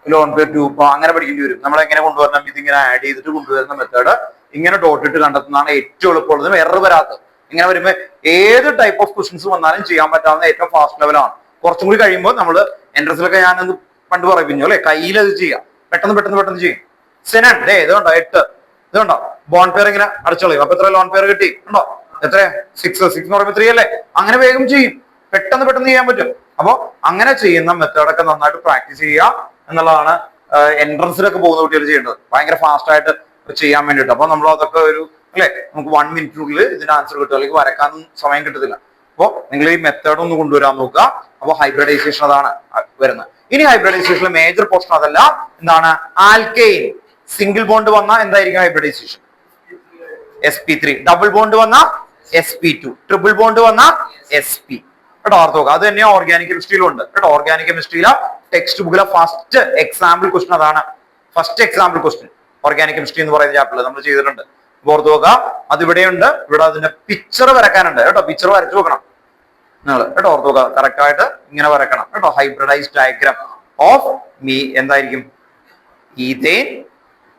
ലോൺ പെയർ 2 അങ്ങനെ പഠിക്കേണ്ടി വരും. നമ്മൾ എങ്ങനെ കൊണ്ടുവരണം? ഇതിങ്ങനെ ആഡ് ചെയ്തിട്ട് കൊണ്ടുവരുന്ന മെത്തേഡ് ഇങ്ങനെ ഡോട്ട് ഇട്ട് കണ്ടെത്തുന്നതാണ് ഏറ്റവും എളുപ്പമുള്ളത്. എറർ വരാത്തത്. ഇങ്ങനെ വരുമ്പോൾ ഏത് ടൈപ്പ് ഓഫ് ക്വസ്റ്റ്യൻസ് വന്നാലും ചെയ്യാൻ പറ്റാവുന്ന ഏറ്റവും ഫാസ്റ്റ് ലെവലാണ്. കുറച്ചും കൂടി കഴിയുമ്പോൾ നമ്മൾ എൻട്രൻസിലൊക്കെ ഞാൻ പണ്ട് പറയിപ്പിച്ചു അല്ലെ, കയ്യിൽ അത് ചെയ്യാം. പെട്ടെന്ന് ചെയ്യും. സെനൻ ഇത് കണ്ടോ? 8. ഇത് കണ്ടോ? ബോണ്ട് പെയർ ഇങ്ങനെ അടച്ചോളയും. അപ്പൊ എത്ര ലോൺ പെയർ കിട്ടി? ഉണ്ടോ? എത്ര? 6. 6 എന്ന് പറയുമ്പോൾ 3 അല്ലേ? അങ്ങനെ വേഗം ചെയ്യും. പെട്ടെന്ന് ചെയ്യാൻ പറ്റും. അപ്പൊ അങ്ങനെ ചെയ്യുന്ന മെത്തേഡൊക്കെ നന്നായിട്ട് പ്രാക്ടീസ് ചെയ്യുക എന്നുള്ളതാണ് എൻട്രൻസിലൊക്കെ പോകുന്ന കുട്ടികൾ ചെയ്യേണ്ടത്. ഭയങ്കര ഫാസ്റ്റ് ആയിട്ട് ചെയ്യാൻ വേണ്ടിയിട്ട്. അപ്പൊ നമ്മൾ അതൊക്കെ ഒരു അല്ലെ, നമുക്ക് 1 മിനിറ്റിനുള്ളിൽ ഇതിന് ആൻസർ കിട്ടും. അല്ലെങ്കിൽ വരക്കാനും സമയം കിട്ടത്തില്ല. അപ്പോ നിങ്ങൾ ഈ മെത്തേഡ് ഒന്ന് കൊണ്ടുവരാൻ നോക്കുക. അപ്പൊ ഹൈബ്രിഡൈസേഷൻ അതാണ് വരുന്നത്. ഇനി ഹൈബ്രിഡൈസേഷനിലെ മേജർ പോർഷൻ അതല്ല. എന്താണ്? ആൽക്കെയിൻ സിംഗിൾ ബോണ്ട് വന്ന എന്തായിരിക്കും ഹൈബ്രിഡൈസേഷൻ? sp3. ഡബിൾ ബോണ്ട് വന്ന sp2. ട്രിപ്പിൾ ബോണ്ട് വന്ന sp. കേട്ടോ? ഓർത്ത് നോക്കുക. അത് തന്നെയാണ് ഓർഗാനിക് കെമിസ്ട്രിയിലും ഉണ്ട് കേട്ടോ. ഓർഗാനിക് കെമിസ്ട്രിയിലെ ടെക്സ്റ്റ് ബുക്കിലെ ഫസ്റ്റ് എക്സാമ്പിൾ ക്വസ്റ്റ്യൻ അതാണ്. First example question organic chemistry എന്ന് പറയുന്ന ചാപ്റ്ററിൽ നമ്മൾ ചെയ്തിട്ടുണ്ട്. ഓർത്ത് നോക്കുക. അത് ഇവിടെയുണ്ട്. ഇവിടെ അതിന്റെ പിക്ചർ വരക്കാനുണ്ട് കേട്ടോ. പിക്ചർ വരച്ചു നോക്കണം നിങ്ങൾ കേട്ടോ. ഓർത്ത് നോക്കുക. കറക്റ്റ് ആയിട്ട് ഇങ്ങനെ വരക്കണം കേട്ടോ. ഹൈബ്രിഡൈസ്ഡ് ഡയഗ്രാം ഓഫ് എന്തായിരിക്കും? Ethane,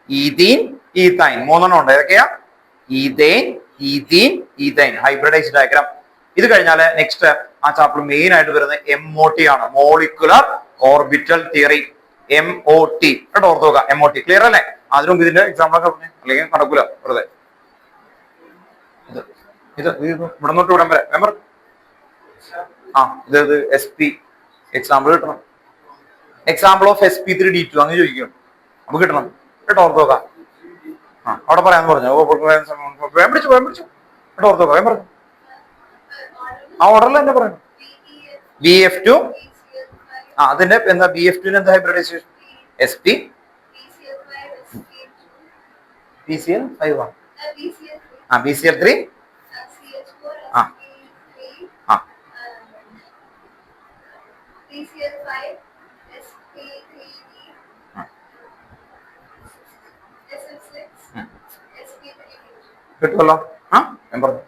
ethene, ethyne. 3 എണ്ണം ഉണ്ട്. ഏതൊക്കെയാ? Ethane, ethene, ethyne. Hybridised diagram. ഇത് കഴിഞ്ഞാൽ നെക്സ്റ്റ് ആ ചാപ്റ്റർ മെയിൻ ആയിട്ട് വരുന്നത് MOT ആണ്. Molecular orbital theory. MOT കേട്ടോ. ഓർത്ത് നോക്കുക. MOT ക്ലിയർ അല്ലേ? അതിനു മുമ്പ് ഇതിന്റെ എക്സാമ്പിളൊക്കെ പറഞ്ഞു, അല്ലെങ്കിൽ നടക്കൂല വെറുതെ. ഇത് ഇവിടെ നോട്ട് ഇവിടം വരെ മെമ്പർ. ഇത് SP എക്സാമ്പിൾ കിട്ടണം. എക്സാമ്പിൾ ഓഫ് sp3d2 അങ്ങനെ ചോദിക്കും. അപ്പൊ കിട്ടണം കേട്ടോ. ഓർത്ത് നോക്കാം. അവിടെ പറയാന്ന് പറഞ്ഞു. പിടിച്ചു കേട്ടോ. ഓർത്ത് നോക്കാം. പറഞ്ഞു ആ ഓർഡറിൽ തന്നെ പറയണം. BF2. അതിന്റെ എന്താ? BF2 എന്താ ഹൈബ്രിഡൈസേഷൻ? sp BCl5 BCl3 കിട്ടുമല്ലോ. ആ ഞാൻ പറഞ്ഞു.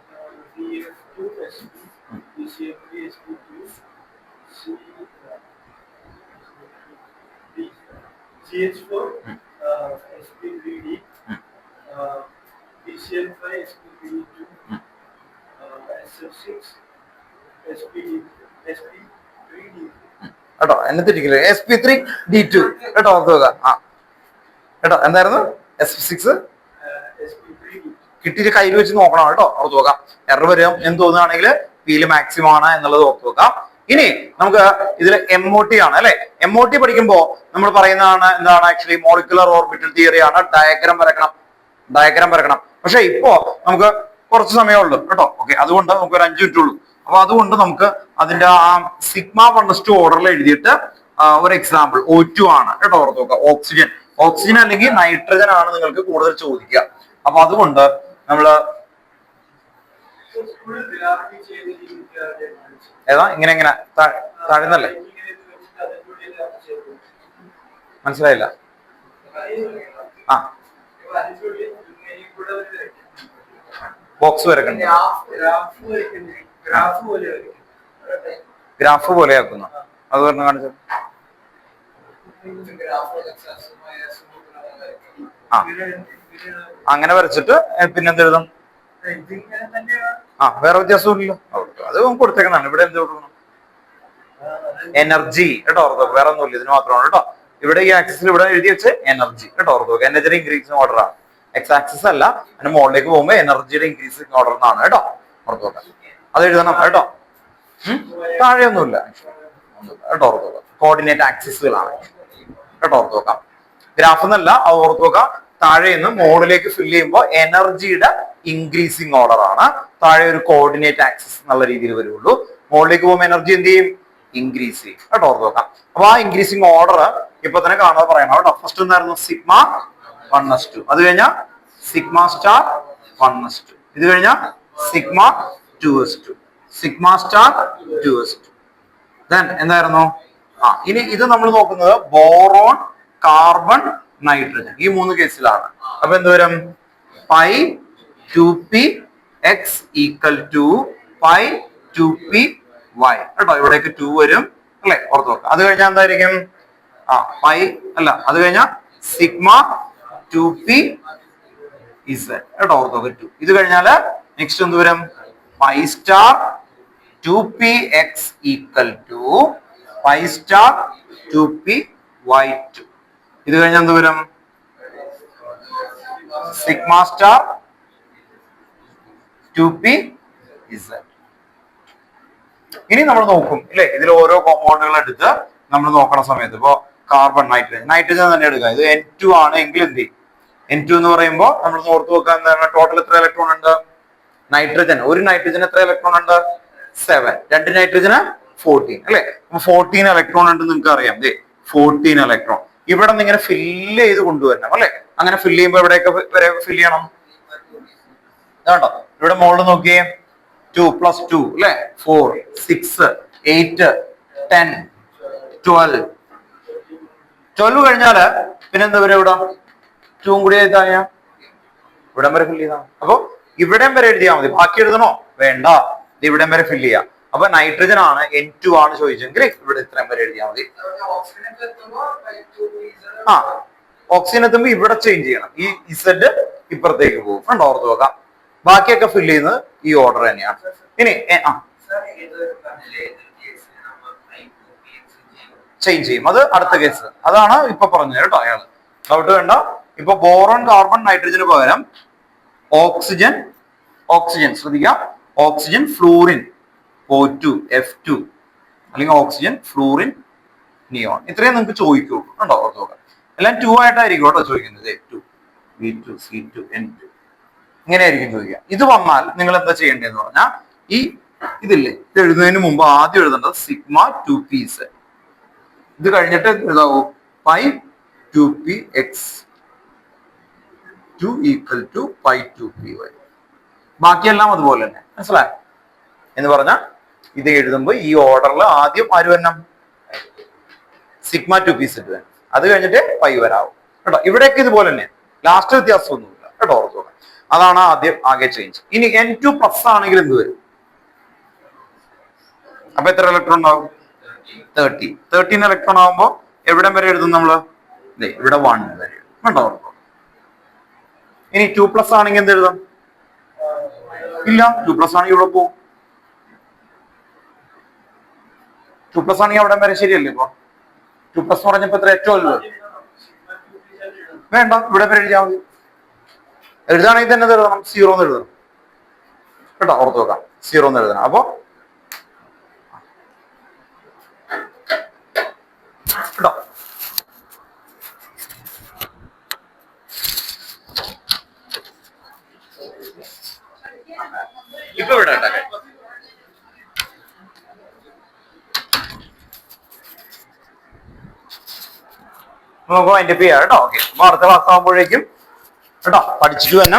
കേട്ടോ എന്നെ തിരിക്കില്ല. sp3d2 കേട്ടോ ഓർത്ത് വെക്കുക. ആ കേട്ടോ എന്തായിരുന്നു sp6 കിട്ടിയിട്ട് കയ്യിൽ വെച്ച് നോക്കണം കേട്ടോ, ഓർത്ത് വെക്കാം. എറർ വരും എന്ന് തോന്നുകയാണെങ്കിൽ ഫീല് മാക്സിമം ആണ് എന്നുള്ളത് ഓർത്ത് വെക്കാം. ഇനി നമുക്ക് ഇതിൽ MOT ആണ് അല്ലെ. MOT പഠിക്കുമ്പോൾ നമ്മൾ പറയുന്നതാണ് എന്താണ്, ആക്ച്വലി മോളിക്കുലർ ഓർബിറ്റൽ തിയറി ആണ്. ഡയഗ്രാം വരക്കണം. പക്ഷെ ഇപ്പോ നമുക്ക് കുറച്ച് സമയമേ ഉള്ളൂ കേട്ടോ. ഓക്കെ, അതുകൊണ്ട് നമുക്ക് ഒരു 5 മിനിറ്റ് ഉള്ളൂ. അപ്പൊ അതുകൊണ്ട് നമുക്ക് അതിന്റെ ആ സിഗ്മ 1:2 ഓർഡറിൽ എഴുതിയിട്ട് ഒരു എക്സാമ്പിൾ O2 ആണ് കേട്ടോ ഓർത്ത് നോക്കുക. ഓക്സിജൻ അല്ലെങ്കിൽ നൈട്രജൻ ആണ് നിങ്ങൾക്ക് കൂടുതൽ ചോദിക്കുക. അപ്പൊ അതുകൊണ്ട് നമ്മള് ഏതാ ഇങ്ങനെ താഴ്ന്നല്ലേ, മനസ്സിലായില്ല. ആ ബോക്സ് വരക്കണ്ട, ഗ്രാഫ് പോലെ ആക്കുന്നു. അത് പറഞ്ഞ കാണിച്ചു. ആ അങ്ങനെ വരച്ചിട്ട് പിന്നെന്തെഴുതും? വേറെ വ്യത്യാസവും ഇല്ലല്ലോ. അത് കൊടുത്തേക്കുന്നതാണ്. ഇവിടെ എന്ത് കൊടുക്കണം? എനർജി കേട്ടോ ഓർത്തോ, വേറെ ഒന്നുമില്ല, ഇതിന് മാത്രമാണ് കേട്ടോ. ഇവിടെ ഈ ആക്സിസിൽ ഇവിടെ എഴുതി വെച്ച് എനർജി കേട്ടോ ഓർത്തോ. എനർജി ഇൻക്രീസിങ് ഓർഡർ ആണ്, എക്സ് ആക്സിസ് അല്ല. അതിന് മുകളിലേക്ക് പോകുമ്പോൾ എനർജിയുടെ ഇൻക്രീസിങ് ഓർഡർ എന്നാണ് കേട്ടോ ഓർത്തോ. അത് എഴുതണം കേട്ടോ. താഴെയൊന്നുമില്ല കേട്ടോ ഓർത്തോ. കോർഡിനേറ്റ് ആക്സിസുകളാണ് കേട്ടോ ഓർത്ത് വെക്കാം. ഗ്രാഫ് എന്നല്ല അത് ഓർത്ത് വെക്കാം. താഴെ നിന്ന് മോഡിലേക്ക് ഫില്ല് ചെയ്യുമ്പോൾ എനർജിയുടെ ഇൻക്രീസിങ് ഓർഡർ ആണ്. താഴെ ഒരു കോർഡിനേറ്റ് ആക്സിസ് എന്നുള്ള രീതിയിൽ വരുള്ളൂ. മുകളിലേക്ക് പോകുമ്പോൾ എനർജി എന്ത് ചെയ്യും? ഇൻക്രീസ് ചെയ്യും കേട്ടോ ഓർത്ത് വെക്കാം. അപ്പൊ ആ ഇൻക്രീസിങ് ഓർഡർ ഇപ്പൊ തന്നെ കാണാതെ പറയണം കേട്ടോ. ഫസ്റ്റ് എന്തായിരുന്നു? സിഗ്മ 1:2. അത് കഴിഞ്ഞാൽ സിഗ്മ സ്റ്റാർ 1:2. ഇത് കഴിഞ്ഞാൽ സിഗ്മ 2:2. Sigma star 2:2. ദെൻ എന്തായിരുന്നു? ഇനി ഇത് നമ്മൾ നോക്കുന്നത് ബോറോൺ, കാർബൺ, നൈട്രജൻ ഈ 3 കേസിലാണ്. അപ്പൊ എന്തുവരും? പൈ 2p(x) = പൈ 2p(y) കേട്ടോ. ഇവിടേക്ക് 2 വരും അല്ലെ, ഓർത്ത് നോക്കാം. അത് കഴിഞ്ഞാൽ എന്തായിരിക്കും? പൈ അല്ല, അത് കഴിഞ്ഞാൽ സിഗ്മ 2p(z) കേട്ടോ, ഓർത്ത് നോക്കാം 2. ഇത് കഴിഞ്ഞാല് നെക്സ്റ്റ് എന്ത് വരും? Pi star 2p(x) = pi star 2p(y2). ഇത് കഴിഞ്ഞാൽ എന്ത് വരും? Sigma star 2p(z). ഇനി നമ്മൾ നോക്കും ഇല്ലേ, ഇതിൽ ഓരോ കോമ്പൗണ്ടുകൾ എടുത്ത് നമ്മൾ നോക്കണ സമയത്ത് ഇപ്പോ കാർബൺ, നൈട്രജൻ തന്നെ എടുക്കുക. ഇത് N2 ആണ് എങ്കിൽ എന്ത് ചെയ്യും? N2 എന്ന് പറയുമ്പോൾ നമ്മൾ ഓർത്ത് വെക്കാൻ എന്താണ്? ടോട്ടൽ എത്ര ഇലക്ട്രോൺ ഉണ്ട്? ഒരു നൈട്രജൻ എത്ര ഇലക്ട്രോൺ ഉണ്ട്? 7. 2 നൈട്രജന് 14 അല്ലെ. 14 ഇലക്ട്രോൺ ഉണ്ട്, നിങ്ങൾക്ക് അറിയാം. 14 ഇലക്ട്രോൺ ഇവിടെ നിന്ന് ഇങ്ങനെ ഫില്ല് ചെയ്ത് കൊണ്ടുവരണം അല്ലെ. അങ്ങനെ ഫില്ല് ചെയ്യുമ്പോൾ എവിടെയൊക്കെ വരെ ഫില്ല് ചെയ്യണം? ഇതാണ്ടോ ഇവിടെ മുകളിൽ നോക്കിയേ. 2 + 2 അല്ലെ, 4, 6, 8, 10, 12. 12 കഴിഞ്ഞാല് പിന്നെന്താ വരെ? ഇവിടെ 2 കൂടി എഴുതാ, ഇവിടം വരെ ഫില്ല് ചെയ്താൽ. അപ്പൊ ഇവിടം വരെ എഴുതിയാൽ മതി, ബാക്കി എഴുതണോ? വേണ്ട, ഇവിടം വരെ ഫില്ല് ചെയ്യാം. അപ്പൊ നൈട്രജൻ ആണ് N2 ആണ് ചോദിച്ചെങ്കിൽ ഇവിടെ ഇത്രയും വരെ എഴുതിയാൽ മതി. ഓക്സിജൻ എത്തുമ്പോൾ ഇവിടെ ചേഞ്ച് ചെയ്യണം. ഈ Z ഇപ്പുറത്തേക്ക് പോകും കണ്ടോ, ഓർത്ത് വെക്കാം. ബാക്കിയൊക്കെ ഫില്ല് ചെയ്യുന്നത് ഈ ഓർഡർ തന്നെയാണ്. ഇനി ചേഞ്ച് ചെയ്യും, അത് അടുത്ത കേസ്. അതാണ് ഇപ്പൊ പറഞ്ഞത് കേട്ടോ അയാള്, ഡൗട്ട് വേണ്ട. ഇപ്പൊ ബോറോൺ, കാർബൺ, നൈട്രജന് പകരം ഓക്സിജൻ ശ്രദ്ധിക്കാം. ഓക്സിജൻ, ഫ്ലൂറിൻ O2 F2 അല്ലെങ്കിൽ ഓക്സിജൻ, ഫ്ലൂറിൻ, നിയോൺ. ഇത്രയും നിങ്ങൾക്ക് ചോദിക്കുള്ളൂ കണ്ടോ, ഓർത്ത് നോക്കാം. എല്ലാം 2 ആയിട്ടായിരിക്കും കേട്ടോ ചോദിക്കുന്നത്. F2, V2, C2, N2 ഇങ്ങനെയായിരിക്കും ചോദിക്കുക. ഇത് വന്നാൽ നിങ്ങൾ എന്താ ചെയ്യേണ്ടതെന്ന് പറഞ്ഞാൽ ഇതില്ലേ, ഇത് എഴുതുന്നതിന് മുമ്പ് ആദ്യം എഴുതേണ്ടത് സിഗ്മ 2pz. ഇത് കഴിഞ്ഞിട്ട് എഴുതാവൂ പൈ 2px 2 = പൈ 2py. ബാക്കിയെല്ലാം അതുപോലെ തന്നെ, മനസ്സിലായോ എന്ന് പറഞ്ഞാൽ ഇത് എഴുതുമ്പോൾ ഈ ഓർഡറിൽ ആദ്യം ആര് വരണം? സിഗ്മ 2pz വരണം. അത് കഴിഞ്ഞിട്ട് പൈ വരാവും കേട്ടോ. ഇവിടേക്ക് ഇതുപോലെ തന്നെ, ലാസ്റ്റ് വ്യത്യാസമൊന്നുമില്ല കേട്ടോ, ഓർത്ത് നോക്കാം. അതാണ് ആദ്യം ആകെ ചേഞ്ച്. ഇനി N2+ ആണെങ്കിൽ എന്ത് വരും? അപ്പൊ എത്ര ഇലക്ട്രോൺ ഉണ്ടാവും? 30. 13 ഇലക്ട്രോൺ ആകുമ്പോ എവിടം വരെ എഴുതും നമ്മള്? ഇവിടെ 1 വരെ കണ്ടോ? ഇനി 2+ ആണെങ്കിൽ എന്ത് എഴുതാം? ഇല്ല, 2+ ആണെങ്കിൽ ഇവിടെ പോകും. 2+ ആണെങ്കിൽ അവിടെ വരെ ശരിയല്ലേ? ഇപ്പൊ 2+ പറഞ്ഞപ്പോ എത്ര? ഏറ്റവും വലുത് വേണ്ട, ഇവിടെ വരെ എഴുതിയാൽ മതി. എഴുതാണെങ്കിൽ തന്നെ എഴുതണം, 0 എന്ന് എഴുതണം കേട്ടോ, ഓർത്ത് വെക്കാം, 0 എന്ന് എഴുതണം. അപ്പൊ കേട്ടോ, ഇപ്പൊ ഇവിടെ നമുക്ക് അതിന്റെ ചെയ്യാം കേട്ടോ. ഓക്കെ, അപ്പൊ അടുത്ത ക്ലാസ് ആകുമ്പോഴേക്കും കേട്ടോ പഠിച്ചിട്ട് തന്നെ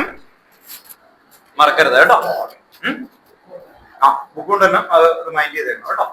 മറക്കരുത് കേട്ടോ. ബുക്ക് കൊണ്ട് തന്നെ അത് മൈൻഡ് ചെയ്തേക്കണം കേട്ടോ.